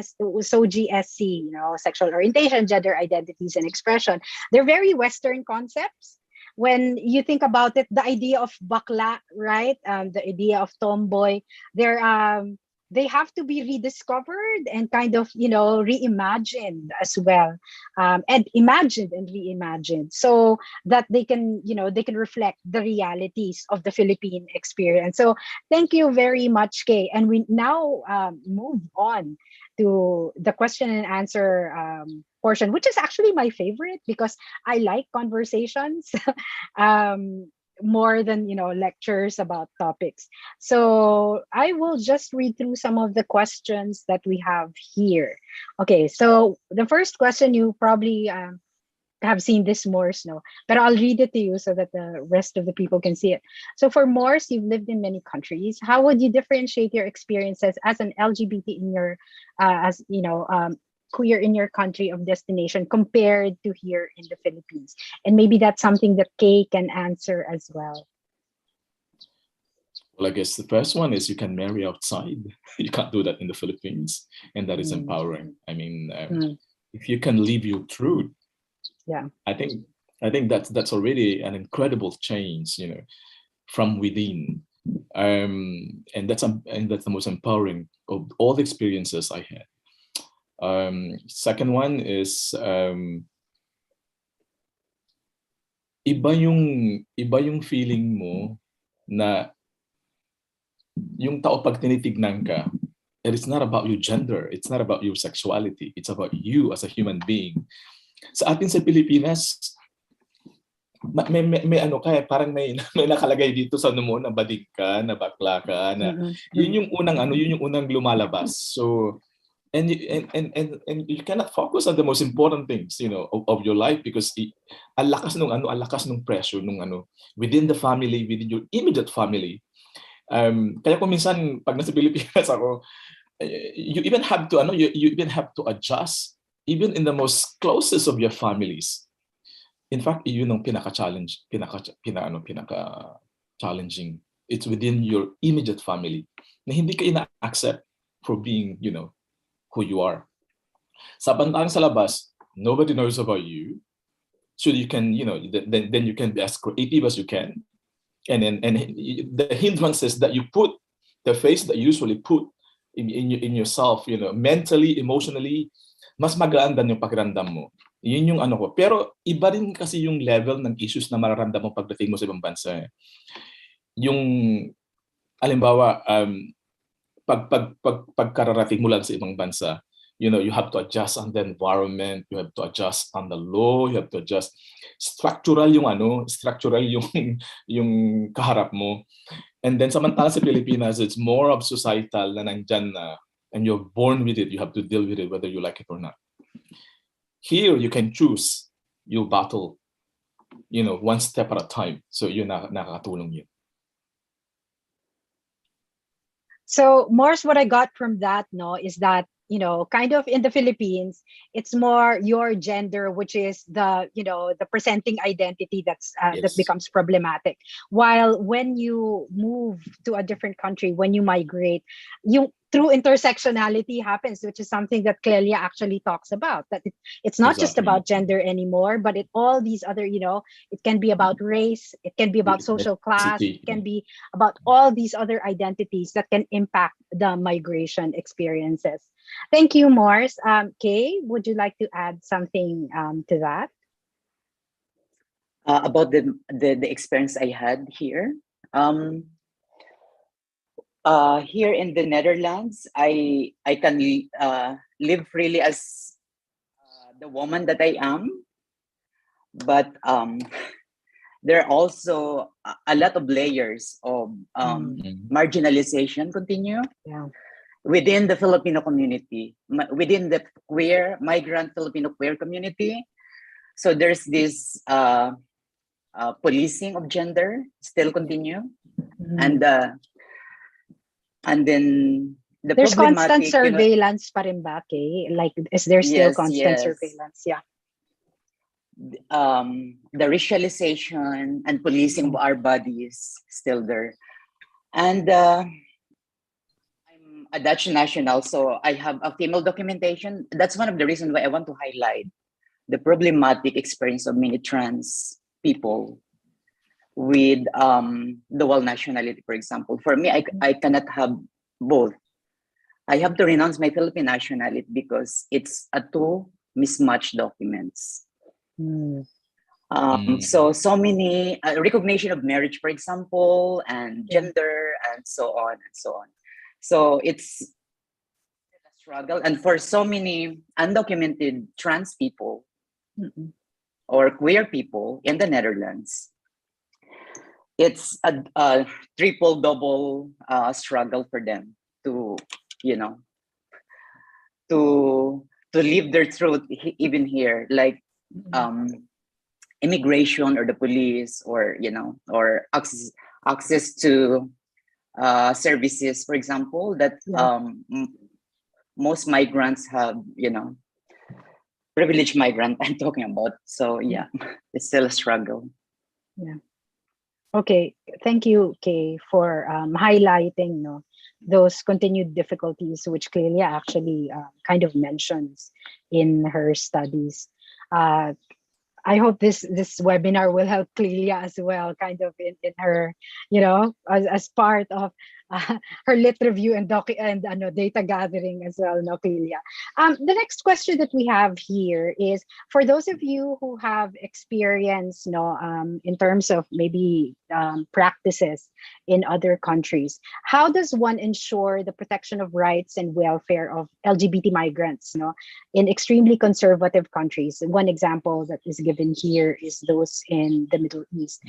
[SPEAKER 1] sexual orientation, gender identities, and expression, they're very Western concepts. When you think about it, the idea of bakla, right, the idea of tomboy, they have to be rediscovered and kind of reimagined as well, and imagined and reimagined, so that they can reflect the realities of the Philippine experience. So thank you very much, Kay. And we now move on to the question and answer portion, which is actually my favorite because I like conversations more than lectures about topics. So I will just read through some of the questions that we have here. Okay, so the first question, you probably have seen this, Morse, no, but I'll read it to you so that the rest of the people can see it. So for Morse, you've lived in many countries. How would you differentiate your experiences as an LGBT in your queer in your country of destination compared to here in the Philippines? And maybe that's something that Kay can answer as well.
[SPEAKER 2] Well, I guess the first one is you can marry outside. You can't do that in the Philippines, and that is empowering. I mean, if you can live your truth,
[SPEAKER 1] yeah,
[SPEAKER 2] I think that's already an incredible change, from within. And that's the most empowering of all the experiences I had. Second one is iba yung feeling mo na yung tao pag tinitignan ka, and it's not about your gender, it's not about your sexuality, it's about you as a human being. Sa atin sa Pilipinas, may ano ka, parang may nakalagay dito sa ano mo na badig ka, na bakla ka, na yun yung unang lumalabas. So and you cannot focus on the most important things, of your life, because ang lakas nung pressure nung within the family, within your immediate family. Kaya kung minsan pag nasa Pilipinas ako, you even have to adjust even in the most closest of your families. In fact, yun ang pinaka-challenging. It's within your immediate family na hindi ka ina-accept for being, who you are. Samantalang sa labas, nobody knows about you. So you can, then you can be as creative as you can. And the hindrances that you put, the face that you usually put in yourself, mentally, emotionally, mas magaan yung pakiramdam mo. Yun yung ko. Pero iba rin kasi yung level ng issues na mararamdaman mo pagdating mo sa ibang bansa. Yung, halimbawa, pagkararating mo lang sa ibang bansa, you have to adjust on the environment, you have to adjust on the law, you have to adjust structural yung kaharap mo. And then samantala sa Pilipinas, it's more of societal na nandyan na, and you're born with it, you have to deal with it whether you like it or not. Here, you can choose your battle, one step at a time. So yun nakakatulong yun.
[SPEAKER 1] So, Morse, what I got from that, is that, kind of in the Philippines, it's more your gender, which is the presenting identity that becomes problematic. While when you move to a different country, when you migrate, true intersectionality happens, which is something that Clelia actually talks about, that it's not just about gender anymore, but all these other, it can be about race, it can be about social class, it can be about all these other identities that can impact the migration experiences. Thank you, Morse. Kay, would you like to add something to that?
[SPEAKER 4] About the experience I had here. Here in the Netherlands, I can live freely as the woman that I am, but there are also a lot of layers of marginalization continue within the Filipino community, within the queer, migrant Filipino queer community. So there's this policing of gender still continue, and then
[SPEAKER 1] there's constant surveillance pa rin ba, Kay? Like, is there still constant surveillance? Yeah.
[SPEAKER 4] The racialization and policing of our bodies still there. And I'm a Dutch national, so I have a female documentation. That's one of the reasons why I want to highlight the problematic experience of many trans people with dual nationality, for example. For me, I cannot have both. I have to renounce my Philippine nationality because it's a two mismatched documents. So many recognition of marriage, for example, and gender, and so on and so on. So it's a struggle, and for so many undocumented trans people or queer people in the Netherlands, it's a triple double struggle for them to, you know, to live their truth even here, like immigration or the police, or you know, or access to services, for example, that most migrants have, you know, privileged migrant I'm talking about. So yeah, it's still a struggle.
[SPEAKER 1] Yeah. Okay, thank you, Kay, for highlighting those continued difficulties, which Clelia actually kind of mentions in her studies. I hope this webinar will help Clelia as well, kind of in her, as part of her lit review and data gathering as well, no, Clelia. The next question that we have here is for those of you who have experience, in terms of maybe practices in other countries, how does one ensure the protection of rights and welfare of LGBT migrants, in extremely conservative countries? One example that is given here is those in the Middle East.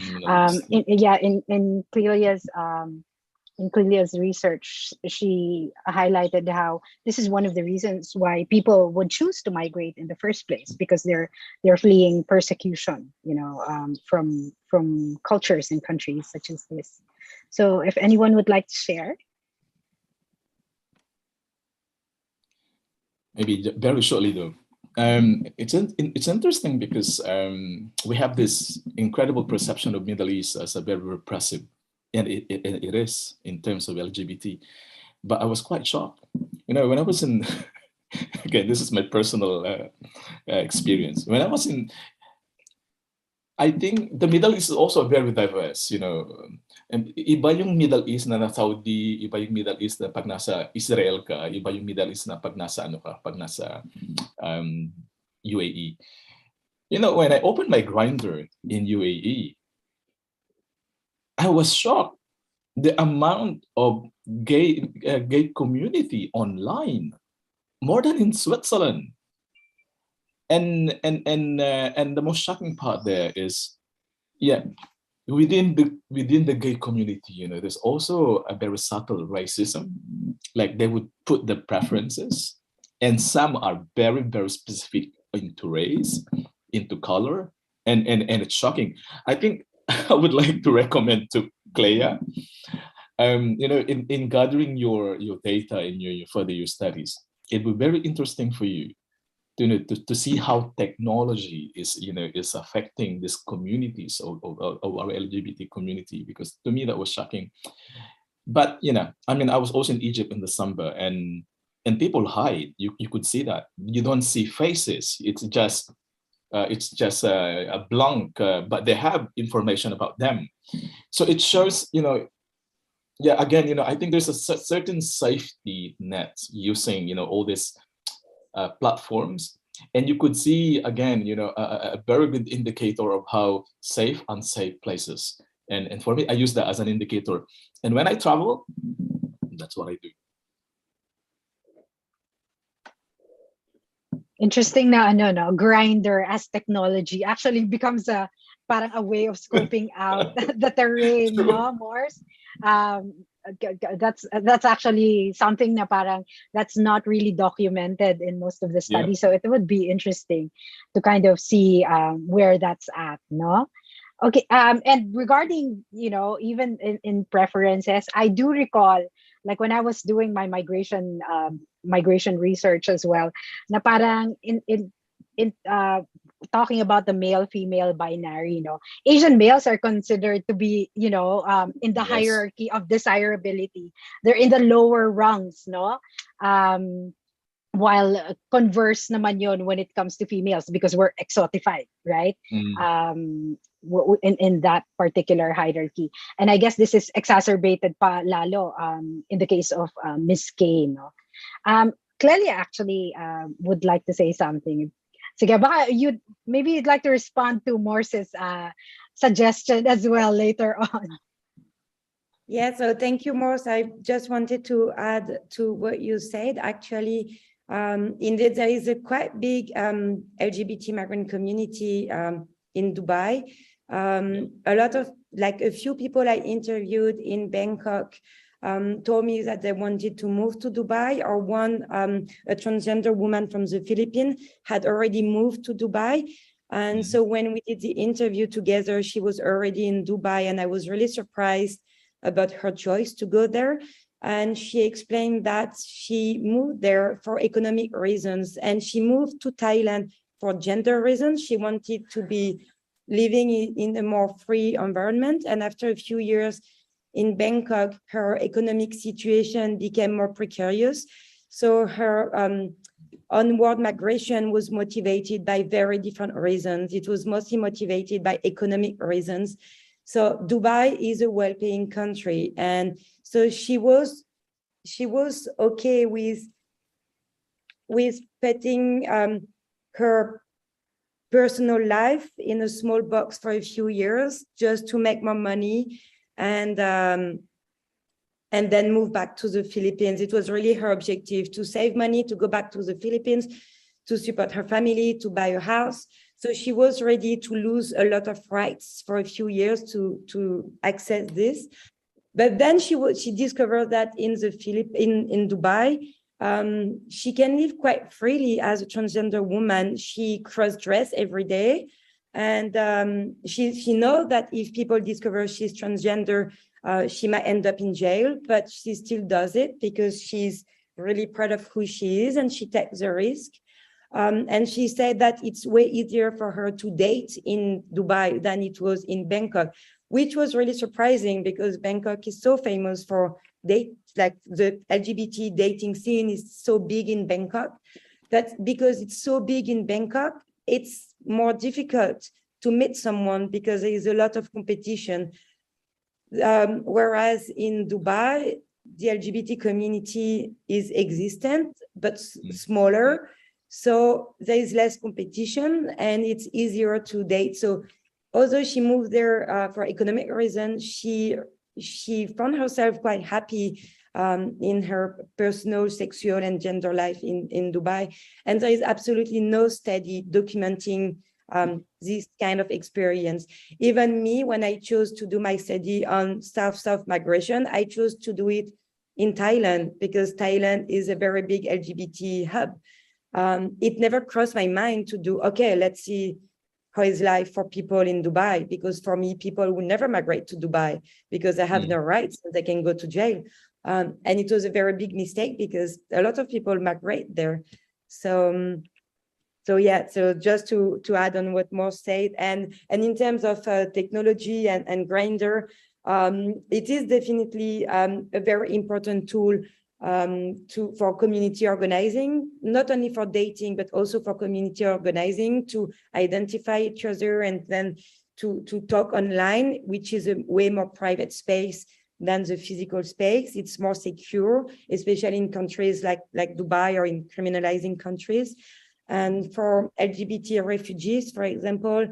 [SPEAKER 1] In Clelia's research, she highlighted how this is one of the reasons why people would choose to migrate in the first place, because they're fleeing persecution, from cultures and countries such as this. So, if anyone would like to share.
[SPEAKER 2] Maybe very shortly though. It's interesting because we have this incredible perception of Middle East as a very repressive, and it is in terms of LGBT. But I was quite shocked, when I was in. Again, this is my personal experience. When I was in, I think the Middle East is also very diverse, And iba yung Middle East na Saudi, iba yung Middle East na pag nasa Israel ka, iba yung Middle East na pag nasa UAE. When I opened my Grindr in UAE, I was shocked the amount of gay community online, more than in Switzerland. And the most shocking part there is, within the gay community, there's also a very subtle racism. Like they would put the preferences, and some are very, very specific into race, into color, and it's shocking. I think I would like to recommend to Clea, in gathering your data in your further your studies, it would be very interesting for you to see how technology is affecting these communities of our LGBT community, because to me that was shocking. But I was also in Egypt in the summer, and people hide. You could see that. You don't see faces. It's just a blank, but they have information about them. So it shows, again, I think there's a certain safety net using, all these platforms. And you could see, again, a very good indicator of how safe, unsafe places. And for me, I use that as an indicator. And when I travel, that's what I do.
[SPEAKER 1] Interesting na Grindr as technology actually becomes parang a way of scoping out the terrain, Morse. That's actually something na parang that's not really documented in most of the studies. So it would be interesting to kind of see where that's at, no? Okay, and regarding, even in preferences, I do recall, like when I was doing my migration research as well, na parang in talking about the male-female binary, Asian males are considered to be, in the hierarchy of desirability. They're in the lower rungs, while converse naman yon when it comes to females, because we're exotified, right? In that particular hierarchy. And I guess this is exacerbated pa lalo in the case of Miss Kay, Clelia actually would like to say something. Sige, baka you'd like to respond to Morse's suggestion as well later on.
[SPEAKER 3] Yeah, so thank you, Morse. I just wanted to add to what you said. Actually, indeed, there is a quite big LGBT migrant community in Dubai. A lot of, like a few people I interviewed in Bangkok told me that they wanted to move to Dubai, or one, a transgender woman from the Philippines had already moved to Dubai. And so when we did the interview together, she was already in Dubai, and I was really surprised about her choice to go there. And she explained that she moved there for economic reasons, and she moved to Thailand for gender reasons. She wanted to be living in a more free environment. And after a few years in Bangkok, her economic situation became more precarious. So her onward migration was motivated by very different reasons. It was mostly motivated by economic reasons. So Dubai is a well-paying country. And so she was okay with putting her personal life in a small box for a few years just to make more money, and then move back to the Philippines. It was really her objective to save money, to go back to the Philippines, to support her family, to buy a house. So she was ready to lose a lot of rights for a few years to access this. But then she discovered that in Dubai, she can live quite freely as a transgender woman. She cross-dress every day. And she knows that if people discover she's transgender, she might end up in jail, but she still does it because she's really proud of who she is, and she takes the risk. And she said that it's way easier for her to date in Dubai than it was in Bangkok, which was really surprising because Bangkok is so famous for like the LGBT dating scene is so big in Bangkok, that because it's so big in Bangkok, it's more difficult to meet someone because there is a lot of competition. Whereas in Dubai, the LGBT community is existent, but smaller. So there is less competition and it's easier to date. So although she moved there for economic reasons, she found herself quite happy in her personal, sexual, and gender life in Dubai. And there is absolutely no study documenting this kind of experience. Even me, when I chose to do my study on South-South migration, I chose to do it in Thailand because Thailand is a very big LGBT hub. It never crossed my mind to do, okay, let's see how is life for people in Dubai, because for me, people will never migrate to Dubai because they have no rights and they can go to jail. And it was a very big mistake because a lot of people migrate there. So yeah, so just to add on what Morse said, and in terms of technology and Grindr, it is definitely a very important tool for community organizing, not only for dating, but also for community organizing, to identify each other and then to talk online, which is a way more private space than the physical space. It's more secure, especially in countries like Dubai or in criminalizing countries. And for LGBT refugees, for example,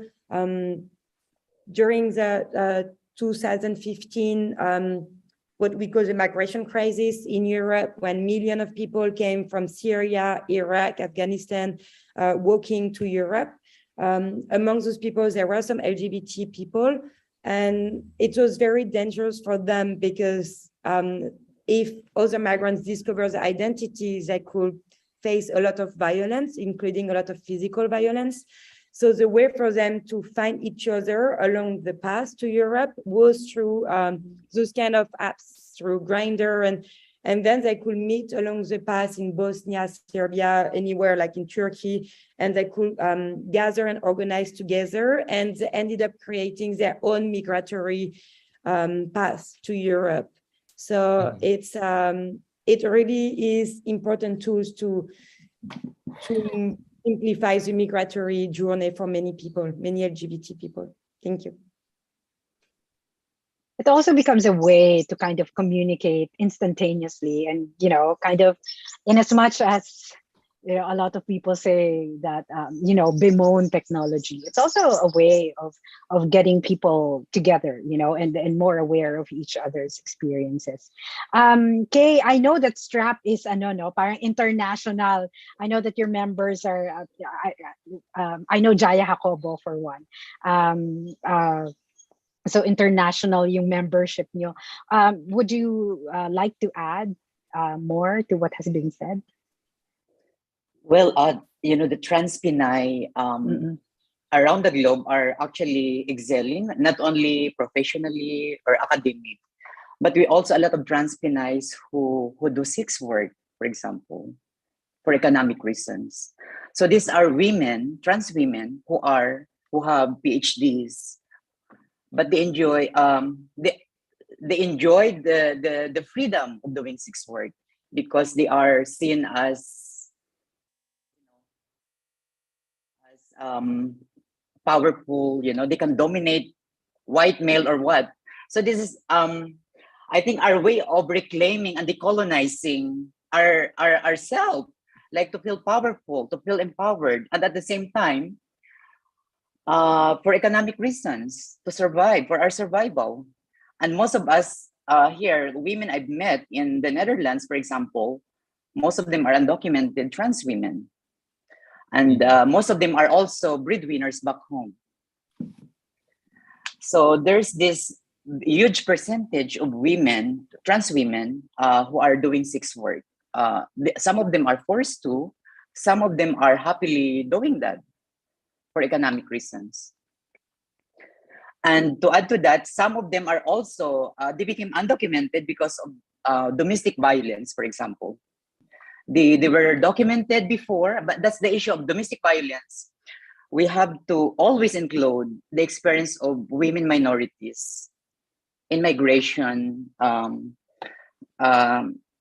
[SPEAKER 3] during the 2015, what we call the migration crisis in Europe, when millions of people came from Syria, Iraq, Afghanistan, walking to Europe. Among those people, there were some LGBT people, and it was very dangerous for them because if other migrants discover their identities, they could face a lot of violence, including a lot of physical violence. So the way for them to find each other along the path to Europe was through those kind of apps, through Grindr, and then they could meet along the path in Bosnia, Serbia, anywhere like in Turkey, and they could gather and organize together, and they ended up creating their own migratory path to Europe. So it really is important tools to simplify the migratory journey for many people, many LGBT people. Thank you.
[SPEAKER 1] It also becomes a way to kind of communicate instantaneously, and kind of in as much as a lot of people say that bemoan technology. It's also a way of getting people together, and more aware of each other's experiences. Kay, I know that Strap is no, parang international. I know that your members are. I know Jaya Jacobo for one. So international yung membership nyo. Would you like to add more to what has been said?
[SPEAKER 4] Well, the trans Pinay around the globe are actually excelling, not only professionally or academic, but we also a lot of trans Pinays who do sex work, for example, for economic reasons. So these are women, trans women who have PhDs, but they enjoy they enjoy the freedom of doing sex work because they are seen as powerful, they can dominate white male or what. So this is I think our way of reclaiming and decolonizing ourselves, like to feel powerful, to feel empowered, and at the same time for economic reasons, to survive, for our survival. And most of us here, women I've met in the Netherlands, for example, most of them are undocumented trans women. And most of them are also breadwinners back home. So there's this huge percentage of women, trans women, who are doing sex work. Some of them are forced to, some of them are happily doing that for economic reasons. And to add to that, some of them are also, they became undocumented because of domestic violence, for example. They were documented before, but that's the issue of domestic violence. We have to always include the experience of women minorities in migration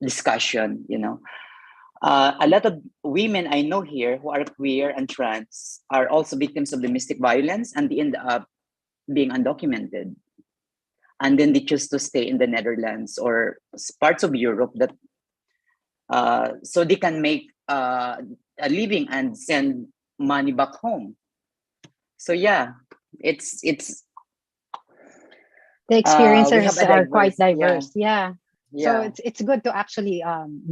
[SPEAKER 4] discussion, A lot of women I know here who are queer and trans are also victims of domestic violence, and they end up being undocumented. And then they choose to stay in the Netherlands or parts of Europe that so they can make a living and send money back home. So yeah, it's
[SPEAKER 1] the experiences are quite diverse.
[SPEAKER 4] Yeah.
[SPEAKER 1] So it's good to actually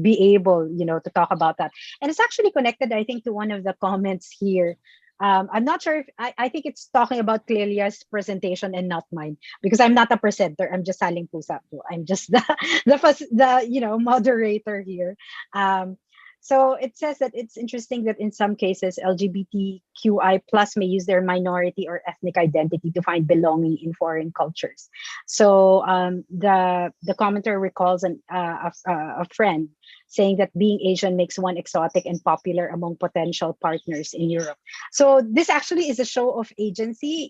[SPEAKER 1] be able, to talk about that. And it's actually connected, I think, to one of the comments here. I'm not sure if I think it's talking about Clelia's presentation and not mine, because I'm not a presenter. I'm just saling pusa po. I'm just the moderator here. So it says that it's interesting that in some cases, LGBTQI plus may use their minority or ethnic identity to find belonging in foreign cultures. So the commenter recalls a friend saying that being Asian makes one exotic and popular among potential partners in Europe. So this actually is a show of agency,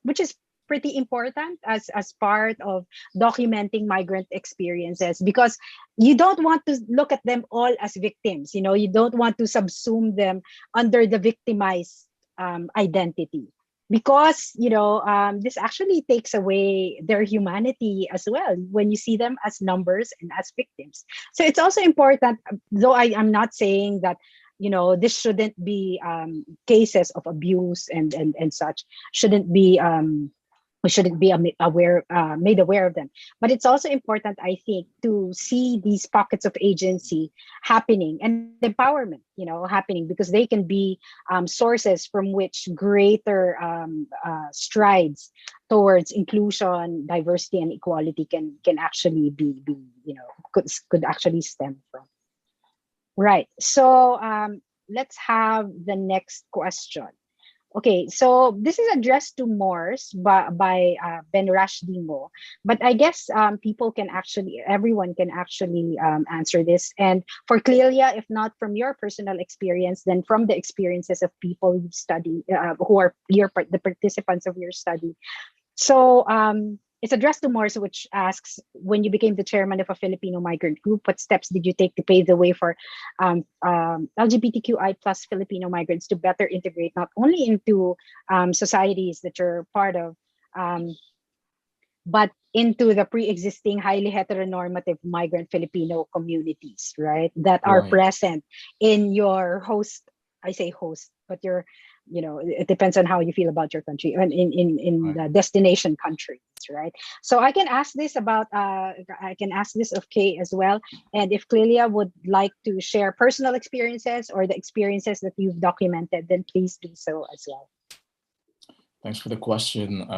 [SPEAKER 1] which is pretty important as part of documenting migrant experiences, because you don't want to look at them all as victims. You don't want to subsume them under the victimized identity, because this actually takes away their humanity as well when you see them as numbers and as victims. So it's also important, though I'm not saying that this shouldn't be cases of abuse and such shouldn't be we shouldn't be made aware of them. But it's also important, I think, to see these pockets of agency happening and empowerment, happening, because they can be sources from which greater strides towards inclusion, diversity, and equality can actually be could actually stem from. Right. So let's have the next question. Okay, so this is addressed to Morse by Ben Rashdimo, but I guess everyone can actually answer this. And for Clelia, if not from your personal experience, then from the experiences of people you study, who are the participants of your study. So it's addressed to Morse, which asks, when you became the chairman of a Filipino migrant group, what steps did you take to pave the way for LGBTQI plus Filipino migrants to better integrate not only into societies that you're part of, but into the pre-existing highly heteronormative migrant Filipino communities, right? That are
[SPEAKER 2] Right.
[SPEAKER 1] present in your host, I say host, but your, you know, it depends on how you feel about your country and in
[SPEAKER 2] Right.
[SPEAKER 1] the destination countries, right? So I can ask this about I can ask this of Kay as well. And if Clelia would like to share personal experiences or the experiences that you've documented, then please do so as well.
[SPEAKER 2] Thanks for the question.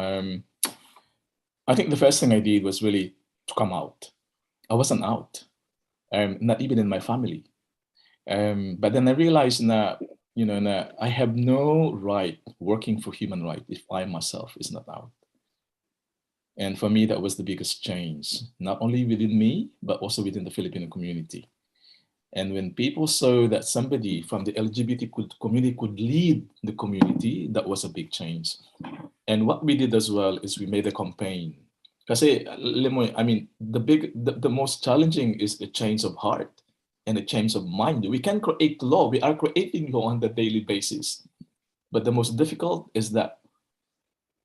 [SPEAKER 2] I think the first thing I did was really to come out. I wasn't out, not even in my family. But then I realized that, you know, that I have no right working for human rights if I myself is not out. And for me, that was the biggest change, not only within me, but also within the Filipino community. And when people saw that somebody from the LGBT community could lead the community, that was a big change. And what we did as well is we made a campaign. Kasi, I mean, the most challenging is a change of heart and a change of mind. We can create law. We are creating law on the daily basis. But the most difficult is that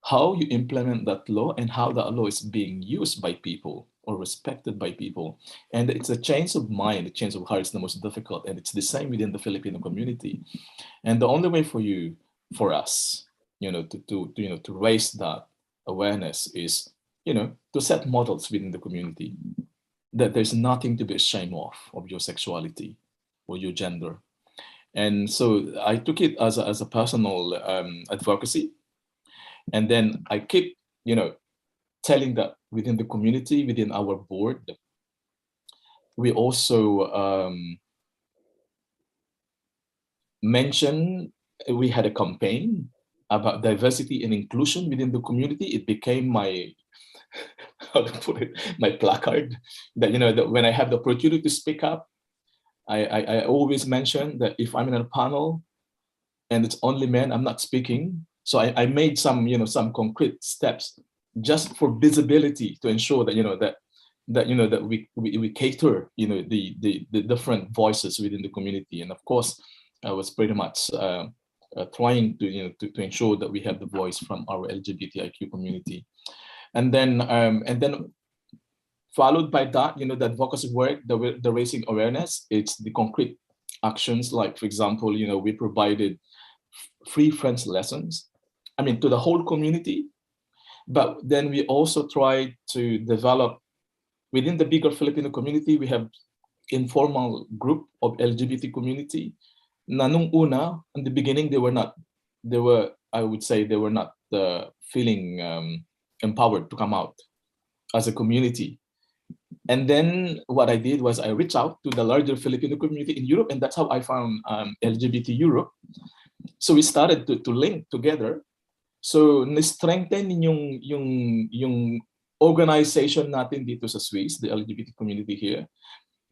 [SPEAKER 2] how you implement that law and how that law is being used by people or respected by people. And it's a change of mind, a change of heart is the most difficult. And it's the same within the Filipino community. And the only way for us, you know, to raise that awareness is, you know, to set models within the community that there's nothing to be ashamed of your sexuality or your gender. And so I took it as a personal advocacy. And then I keep, you know, telling that within the community, within our board, we also mentioned we had a campaign about diversity and inclusion within the community. It became my, how to put it, my placard that, you know, that when I have the opportunity to speak up, I always mention that if I'm in a panel and it's only men, I'm not speaking. So I made some, you know, some concrete steps just for visibility to ensure that, you know, that you know, that we cater, you know, the different voices within the community. And of course, I was pretty much trying to, you know, to ensure that we have the voice from our LGBTIQ community. And then followed by that, you know, the advocacy work, the raising awareness, it's the concrete actions. Like, for example, you know, we provided free French lessons, I mean, to the whole community. But then we also tried to develop within the bigger Filipino community, we have informal group of LGBT community. Na nung una, in the beginning, I would say they were not feeling empowered to come out as a community. And then what I did was I reached out to the larger Filipino community in Europe, and that's how I found LGBT Europe. So we started to link together. So na-strengthen yung organization natin dito sa Swiss, the LGBT community here,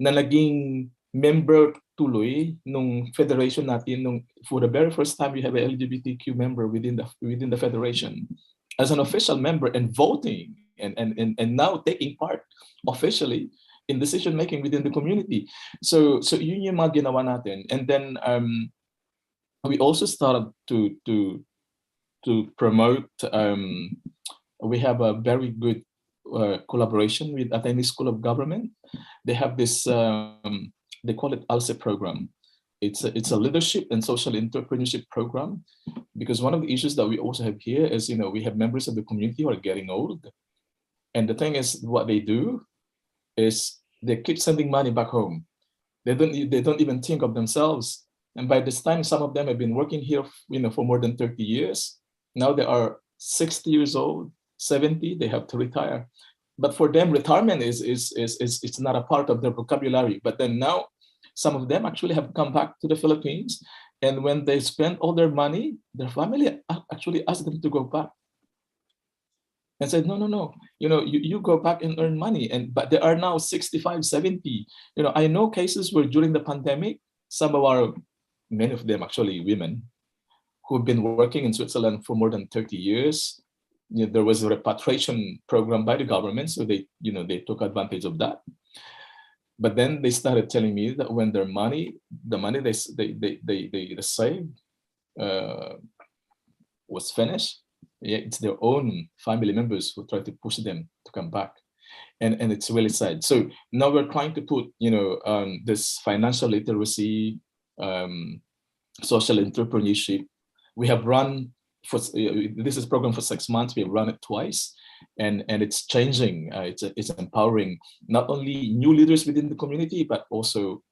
[SPEAKER 2] na naging member tuloy nung federation natin. For the very first time, we have an LGBTQ member within the federation as an official member and voting and now taking part officially in decision making within the community. So yun yung mga ginawa natin. And then we also started to promote. We have a very good collaboration with Athens School of Government. They have this, they call it ALSE program. It's a leadership and social entrepreneurship program, because one of the issues that we also have here is, you know, we have members of the community who are getting old. And the thing is, what they do is they keep sending money back home. They don't even think of themselves. And by this time, some of them have been working here, you know, for more than 30 years. Now they are 60 years old, 70, they have to retire. But for them, retirement is it's not a part of their vocabulary. But then now, some of them actually have come back to the Philippines. And when they spend all their money, their family actually ask them to go back. And said, no, you know, you go back and earn money. But they are now 65, 70. You know, I know cases where during the pandemic, many of them actually women, who've been working in Switzerland for more than 30 years. You know, there was a repatriation program by the government, so they took advantage of that. But then they started telling me that when the money they saved was finished, Yeah, it's their own family members who try to push them to come back. And it's really sad. So now we're trying to put, this financial literacy, social entrepreneurship. We have run this is a program for 6 months. We have run it twice, and it's changing. It's empowering not only new leaders within the community, but also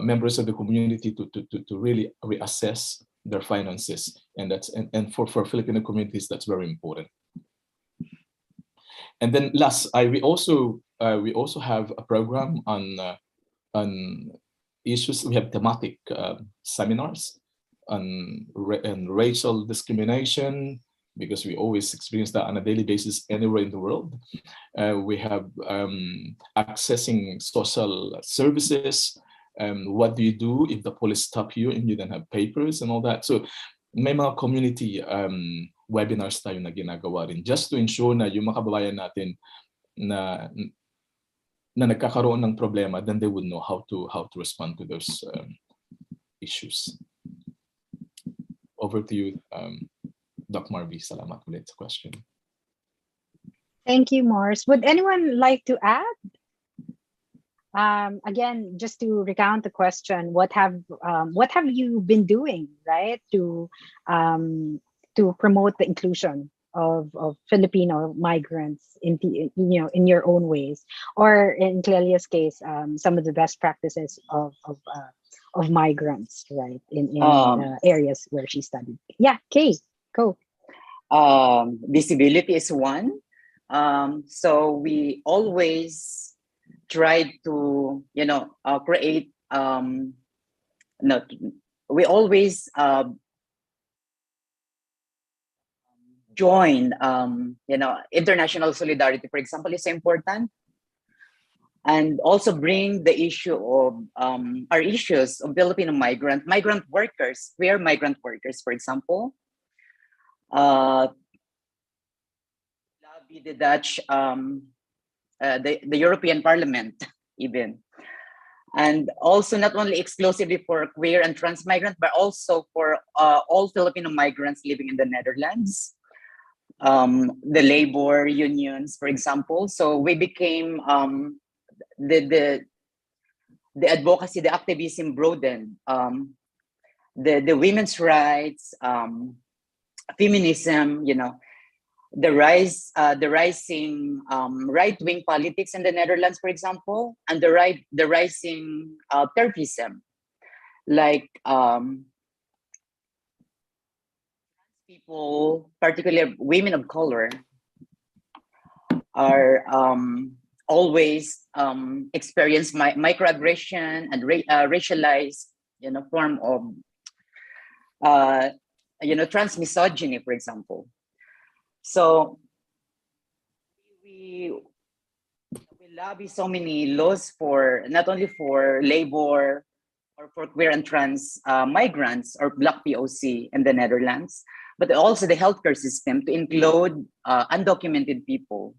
[SPEAKER 2] members of the community to really reassess their finances, and for Filipino communities, that's very important. And then last, we also have a program on issues. We have thematic seminars on racial discrimination, because we always experience that on a daily basis anywhere in the world. We have accessing social services. What do you do if the police stop you and you don't have papers and all that? So may mga community webinars tayo na ginagawa rin, just to ensure na yung mga kababayan natin na nagkakaroon ng problema, then they would know how to respond to those issues. Over to you, Doc Marvy. Salamat ulit sa question.
[SPEAKER 1] Thank you, Morse. Would anyone like to add? Again, just to recount the question, what have you been doing, right, to promote the inclusion of Filipino migrants in your own ways, or in Clelia's case, some of the best practices of migrants, right, in areas where she studied. Yeah, Kay, go.
[SPEAKER 4] Visibility is one. So we always try to, create. We always join. International solidarity, for example, is important. And also bring the issue of our issues of Filipino migrant workers. We are migrant workers, for example. Lobby the Dutch, the European Parliament, even. And also not only exclusively for queer and trans migrants, but also for all Filipino migrants living in the Netherlands. The labor unions, for example. So we became the advocacy, the activism broadened. The women's rights, feminism, the rising right-wing politics in the Netherlands, for example, and the rising terrorism, like people, particularly women of color, are always experience microaggression and racialized, form of, trans misogyny, for example. So we lobby so many laws for not only for labor or for queer and trans migrants or Black POC in the Netherlands, but also the healthcare system to include undocumented people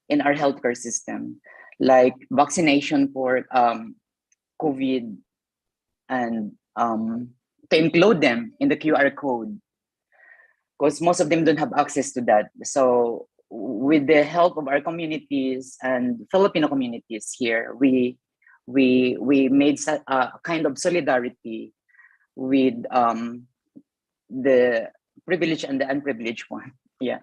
[SPEAKER 4] in our healthcare system, like vaccination for COVID, and to include them in the QR code, because most of them don't have access to that. So with the help of our communities and Filipino communities here, we made a kind of solidarity with the privileged and the unprivileged one. Yeah.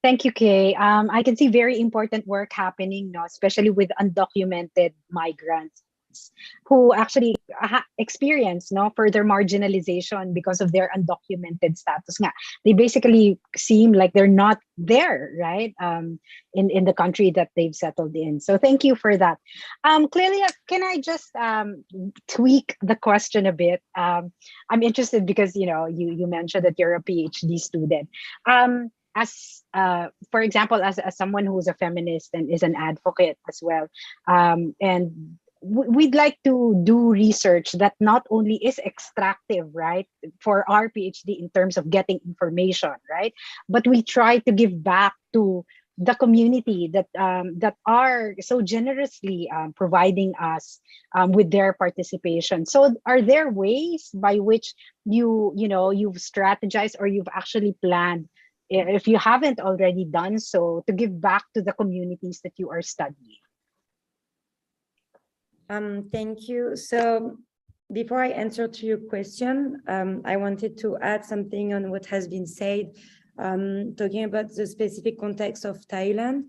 [SPEAKER 1] Thank you, Kay. I can see very important work happening, especially with undocumented migrants who actually experience further marginalization because of their undocumented status. They basically seem like they're not there, right? In the country that they've settled in. So thank you for that. Clelia, can I just tweak the question a bit? I'm interested because you mentioned that you're a PhD student. For example, as someone who's a feminist and is an advocate as well, and we'd like to do research that not only is extractive, right, for our PhD in terms of getting information, right, but we try to give back to the community that are so generously providing us with their participation. So are there ways by which you've strategized or you've actually planned, if you haven't already done so, to give back to the communities that you are studying?
[SPEAKER 3] Thank you. So before I answer to your question, I wanted to add something on what has been said, talking about the specific context of Thailand.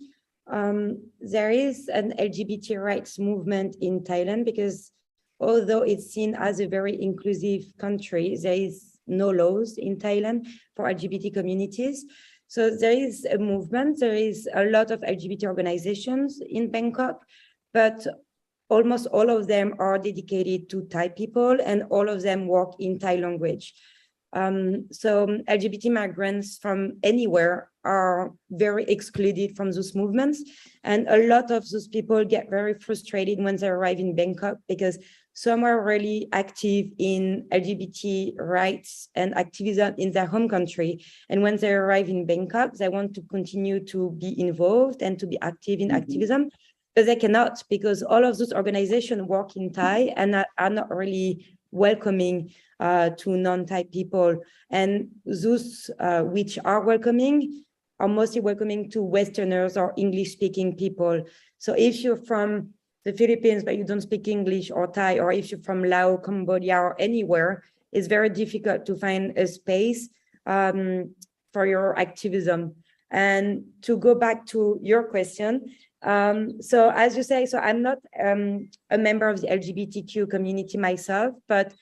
[SPEAKER 3] There is an LGBT rights movement in Thailand because although it's seen as a very inclusive country, there is no laws in Thailand for LGBT communities. So there is a movement, there is a lot of LGBT organizations in Bangkok, but almost all of them are dedicated to Thai people and all of them work in Thai language. So LGBT migrants from anywhere are very excluded from those movements. And a lot of those people get very frustrated when they arrive in Bangkok because some are really active in LGBT rights and activism in their home country. And when they arrive in Bangkok, they want to continue to be involved and to be active in activism, but they cannot because all of those organizations work in Thai and are not really welcoming to non-Thai people. And those which are welcoming are mostly welcoming to Westerners or English-speaking people. So if you're from the Philippines, but you don't speak English or Thai, or if you're from Laos, Cambodia, or anywhere, it's very difficult to find a space for your activism. And to go back to your question, so as you say, so I'm not a member of the LGBTQ community myself, but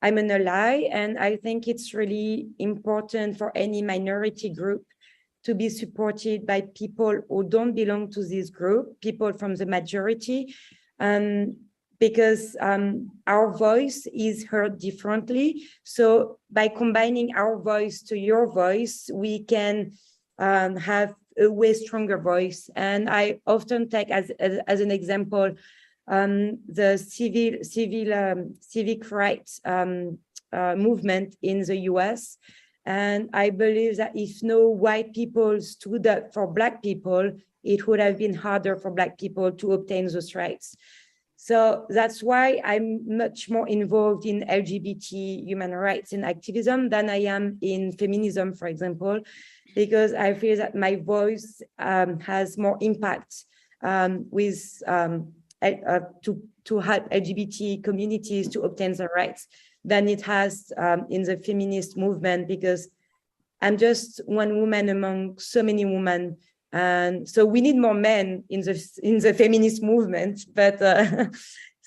[SPEAKER 3] I'm an ally, and I think it's really important for any minority group to be supported by people who don't belong to this group, people from the majority, because our voice is heard differently. So by combining our voice to your voice, we can have a way stronger voice. And I often take as an example the civic rights movement in the US. And I believe that if no white people stood up for Black people, it would have been harder for Black people to obtain those rights. So that's why I'm much more involved in LGBT human rights and activism than I am in feminism, for example, because I feel that my voice has more impact to help LGBT communities to obtain their rights than it has in the feminist movement, because I'm just one woman among so many women. And so we need more men in the feminist movement. But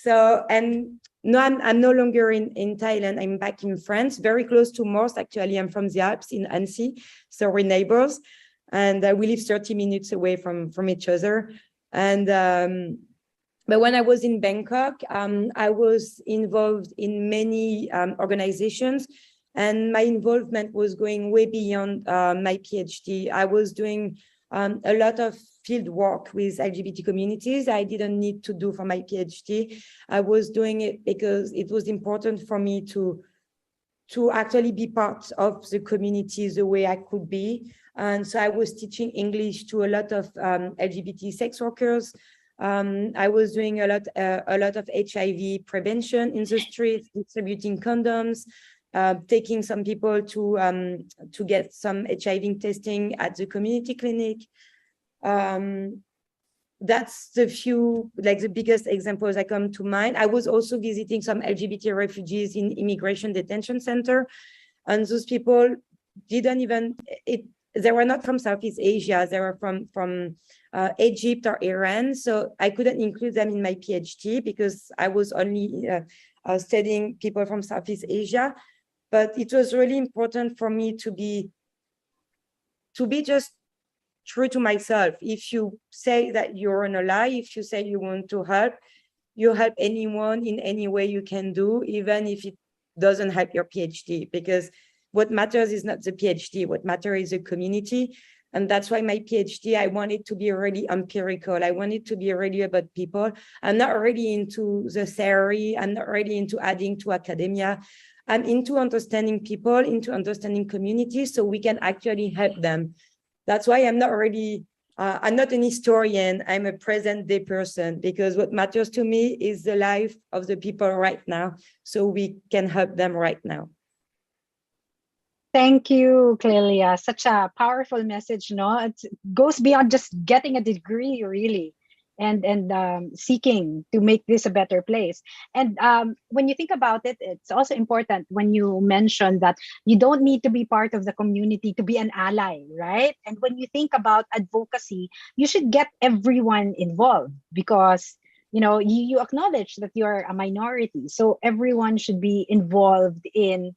[SPEAKER 3] no, I'm no longer in Thailand. I'm back in France, very close to Mors. Actually, I'm from the Alps in Annecy, so we're neighbors, and we live 30 minutes away from each other. And but when I was in Bangkok, I was involved in many organizations, and my involvement was going way beyond my PhD. I was doing a lot of field work with LGBT communities I didn't need to do for my PhD. I was doing it because it was important for me to actually be part of the community the way I could be. And so I was teaching English to a lot of LGBT sex workers. I was doing a lot of HIV prevention in the streets, distributing condoms, taking some people to get some HIV testing at the community clinic. That's the biggest examples that come to mind. I was also visiting some LGBT refugees in immigration detention center, and those people they were not from Southeast Asia, they were from Egypt or Iran, so I couldn't include them in my PhD because I was only studying people from Southeast Asia. But it was really important for me to be just true to myself. If you say that you're an ally, if you say you want to help, you help anyone in any way you can do, even if it doesn't help your PhD, because what matters is not the PhD, what matters is the community. And that's why my PhD, I want it to be really empirical. I want it to be really about people. I'm not really into the theory. I'm not really into adding to academia. I'm into understanding people, into understanding communities, so we can actually help them. That's why I'm not really I'm not an historian, I'm a present day person, because what matters to me is the life of the people right now, so we can help them right now.
[SPEAKER 1] Thank you, Clelia. Such a powerful message, no? It goes beyond just getting a degree, really, and seeking to make this a better place. And when you think about it, it's also important when you mention that you don't need to be part of the community to be an ally, right? And when you think about advocacy, you should get everyone involved because you acknowledge that you're a minority, so everyone should be involved in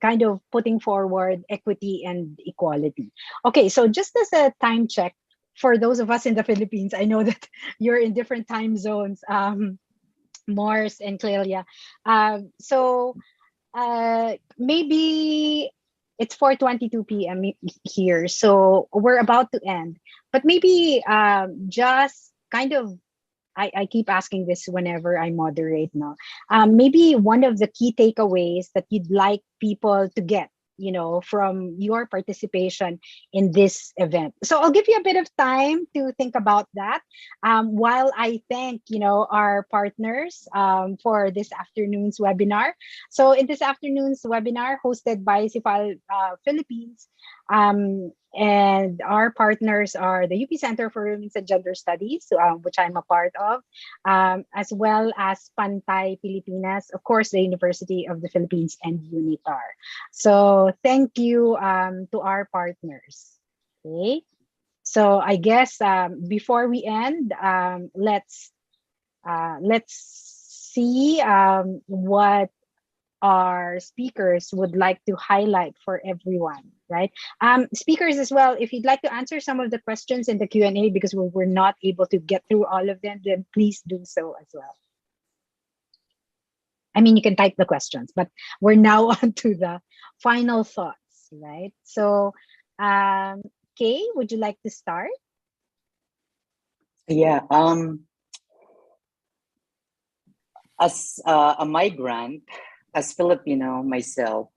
[SPEAKER 1] kind of putting forward equity and equality. Okay, so just as a time check for those of us in the Philippines, I know that you're in different time zones, Morse and Clelia. Maybe it's 4:22 p.m. here, so we're about to end. But maybe just kind of I keep asking this whenever I moderate now. Maybe one of the key takeaways that you'd like people to get, from your participation in this event. So I'll give you a bit of time to think about that while I thank, our partners for this afternoon's webinar. So in this afternoon's webinar hosted by CIFAL Philippines, and our partners are the UP Center for Women's and Gender Studies, which I'm a part of, as well as Pantay Pilipinas, of course, the University of the Philippines, and UNITAR. So thank you to our partners. Okay. So I guess before we end, let's see what our speakers would like to highlight for everyone, right? Speakers as well, if you'd like to answer some of the questions in the Q&A because we're not able to get through all of them, then please do so as well. I mean, you can type the questions, but we're now on to the final thoughts, right? So, Kay, would you like to start?
[SPEAKER 4] Yeah. As a migrant, as Filipino myself,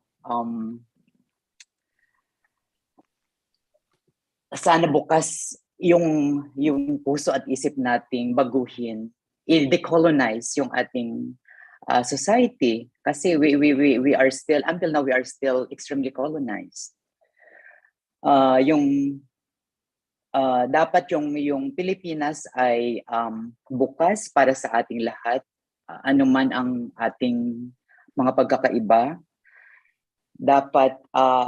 [SPEAKER 4] sana bukas yung puso at isip nating baguhin, i-decolonize yung ating society, kasi we are still, until now, we are still extremely colonized. Dapat yung Pilipinas ay bukas para sa ating lahat, anuman ang ating mga pagkakaiba. Dapat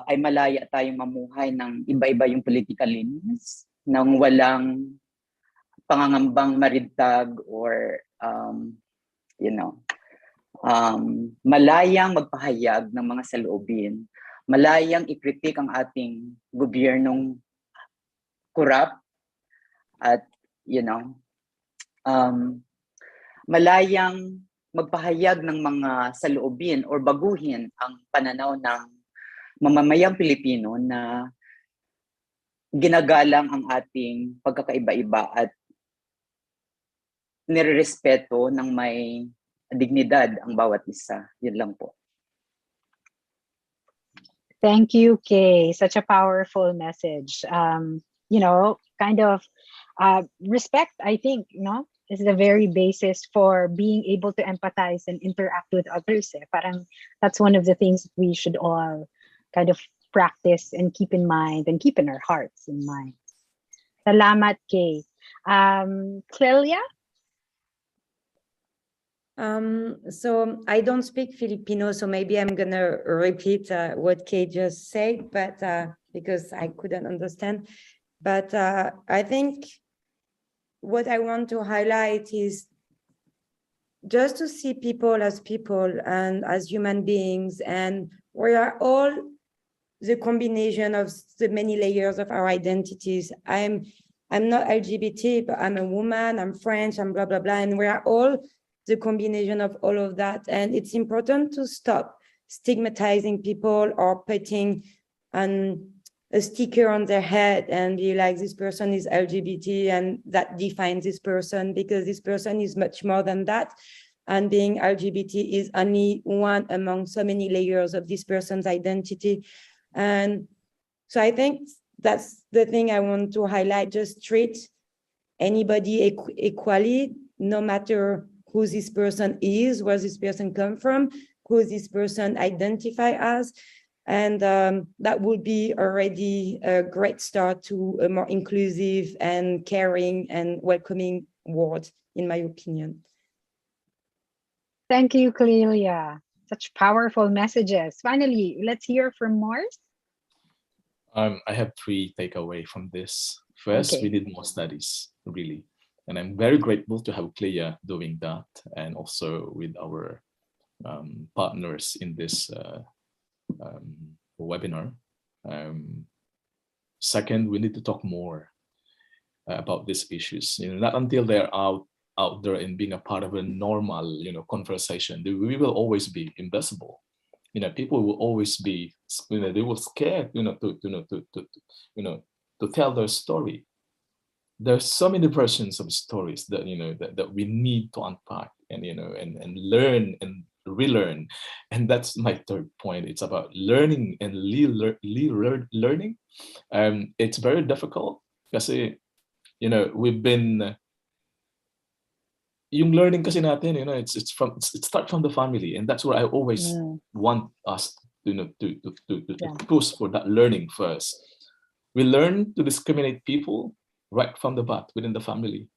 [SPEAKER 4] ay malaya tayong mamuhay ng iba-iba yung political leanings, nang walang pangangambang maridtag or malayang magpahayag ng mga saloobin, malayang ikritik ang ating gobyernong corrupt, at malayang magpahayag ng mga saloobin or baguhin ang pananaw ng mamamayang Pilipino na ginagalang ang ating pagkakaiba-iba at nirerespeto ng may dignidad ang bawat isa. Yun lang po.
[SPEAKER 1] Thank you, Kay. Such a powerful message. Kind of respect, I think, is the very basis for being able to empathize and interact with others. Parang that's one of the things that we should all kind of practice and keep in mind and keep in our hearts in mind. Salamat, Kay. Clelia?
[SPEAKER 3] So I don't speak Filipino, so maybe I'm gonna repeat what Kay just said, but because I couldn't understand. But I think what I want to highlight is just to see people and as human beings, and we are all the combination of the many layers of our identities. I'm not LGBT, but I'm a woman, I'm French, I'm blah, blah, blah, and we are all the combination of all of that. And it's important to stop stigmatizing people or putting a sticker on their head and be like, this person is LGBT and that defines this person, because this person is much more than that. And being LGBT is only one among so many layers of this person's identity. And so I think that's the thing I want to highlight. Just treat anybody equally, no matter who this person is, where this person come from, who this person identify as. And that would be already a great start to a more inclusive and caring and welcoming world, in my opinion.
[SPEAKER 1] Thank you, Clelia. Such powerful messages. Finally, let's hear from Morse.
[SPEAKER 2] I have 3 takeaway from this. First,
[SPEAKER 1] Okay.
[SPEAKER 2] we need more studies, really. And I'm very grateful to have Clea doing that, and also with our partners in this webinar. Second, we need to talk more about these issues. Not until they're out there and being a part of a normal, conversation. We will always be invisible. People will always be, they will scared, to tell their story. There's so many versions of stories that that we need to unpack and and learn and relearn. And that's my third point. It's about learning and learning. It's very difficult because we've been yung learning kasi natin, it starts from the family, and that's where I always want us to push for that learning first. We learn to discriminate people right from the bat within the family.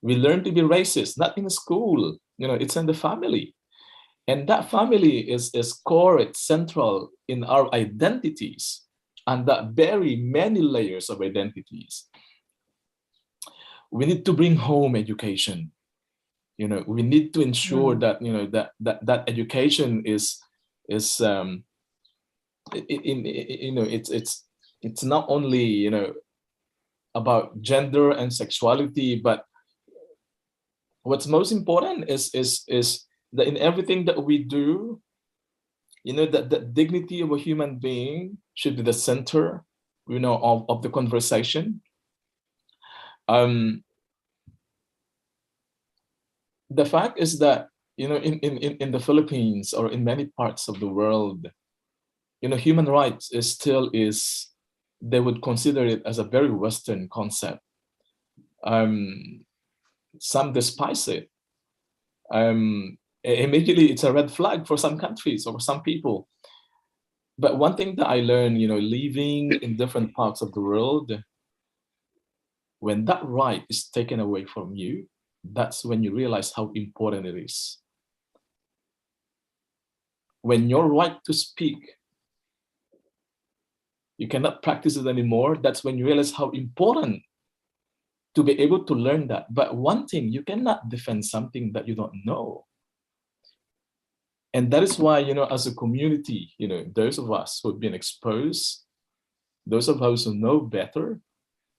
[SPEAKER 2] We learn to be racist, not in school, it's in the family. And that family is core, it's central in our identities, and that very many layers of identities. We need to bring home education. We need to ensure that that education is it's not only about gender and sexuality, but what's most important is that in everything that we do, that the dignity of a human being should be the center, of the conversation. The fact is that, in the Philippines or in many parts of the world, human rights they would consider it as a very Western concept. Some despise it. Immediately, it's a red flag for some countries or some people. But one thing that I learned, living in different parts of the world, when that right is taken away from you, that's when you realize how important it is. When your right to speak, you cannot practice it anymore, that's when you realize how important to be able to learn that. But one thing, you cannot defend something that you don't know. And that is why, as a community, those of us who have been exposed, those of us who know better,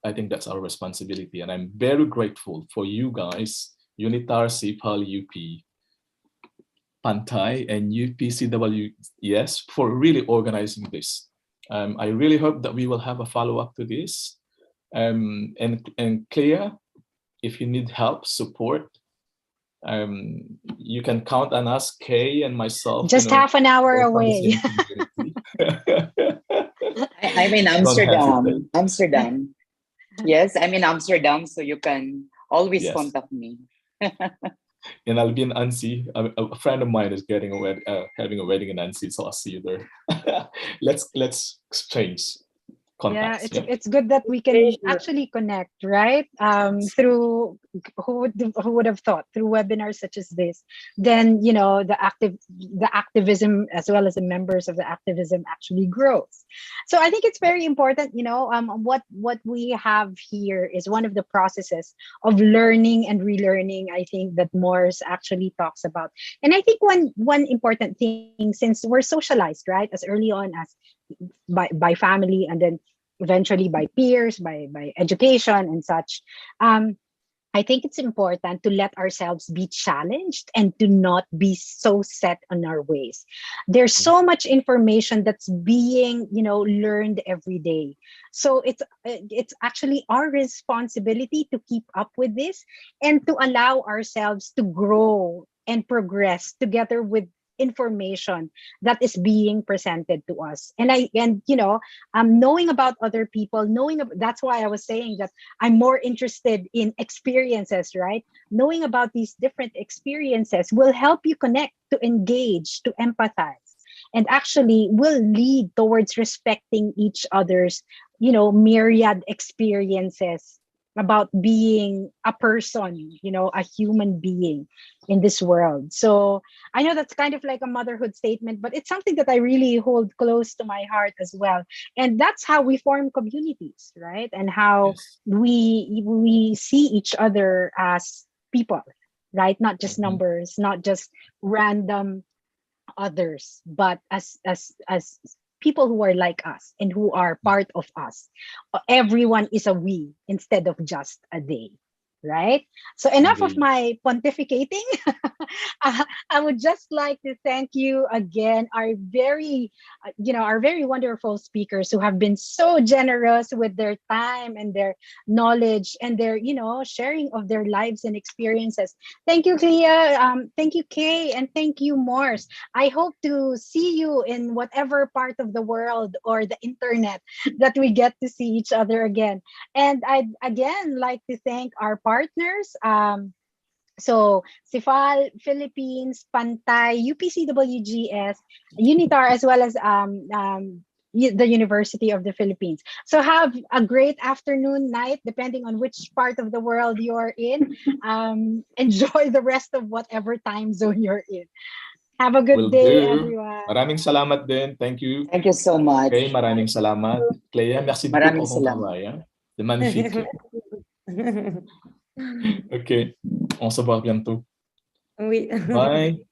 [SPEAKER 2] I think that's our responsibility. And I'm very grateful for you guys, UNITAR, CPAL, UP, Pantai, and UPCWES for really organizing this. I really hope that we will have a follow-up to this. And Clea, if you need help, support, you can count on us, Kay and myself.
[SPEAKER 1] Just half an hour away.
[SPEAKER 4] I'm in Amsterdam. Yes, I'm in Amsterdam, so you can always contact me.
[SPEAKER 2] And I'll be in Annecy. A friend of mine is having a wedding in Annecy, so I'll see you there. Let's exchange contacts.
[SPEAKER 1] Yeah, it's good that we can actually connect, right? Through who would have thought, through webinars such as this, then the activism as well as the members of the activism actually grows. So I think it's very important. What we have here is one of the processes of learning and relearning. I think that Morse actually talks about, and I think one important thing, since we're socialized, right, as early on as by family, and then eventually by peers, by education and such. I think it's important to let ourselves be challenged and to not be so set on our ways. There's so much information that's being, learned every day. So it's actually our responsibility to keep up with this and to allow ourselves to grow and progress together with information that is being presented to us. And knowing about other people, that's why I was saying that I'm more interested in experiences, right? Knowing about these different experiences will help you connect, to engage, to empathize, and actually will lead towards respecting each other's, myriad experiences about being a person, a human being in this world. So I know that's kind of like a motherhood statement, but it's something that I really hold close to my heart as well. And that's how we form communities, right? And how
[SPEAKER 2] Yes.
[SPEAKER 1] we see each other as people, right? Not just
[SPEAKER 2] Mhm.
[SPEAKER 1] numbers, not just random others, but as people who are like us and who are part of us. Everyone is a we instead of just a they, right? So enough of
[SPEAKER 2] Indeed.
[SPEAKER 1] my pontificating. I would just like to thank you again, our very wonderful speakers who have been so generous with their time and their knowledge and their, sharing of their lives and experiences. Thank you, Clea. Thank you, Kay, and thank you, Morse. I hope to see you in whatever part of the world or the internet that we get to see each other again. And I'd again like to thank our partners. So CIFAL Philippines, Pantay, UPCWGS, UNITAR, as well as the University of the Philippines. So have a great afternoon, night, depending on which part of the world you're in. Enjoy the rest of whatever time zone you're in. Have a good
[SPEAKER 2] Will
[SPEAKER 1] day,
[SPEAKER 2] do.
[SPEAKER 1] everyone.
[SPEAKER 2] Maraming salamat din. Thank you.
[SPEAKER 4] Thank you so much.
[SPEAKER 2] Okay, maraming salamat. Clea, merci beaucoup
[SPEAKER 4] Maraming
[SPEAKER 2] pour ton
[SPEAKER 4] salamat.
[SPEAKER 2] travail. Hein? C'est magnifique. Ok, on se voit bientôt.
[SPEAKER 3] Oui.
[SPEAKER 2] Bye.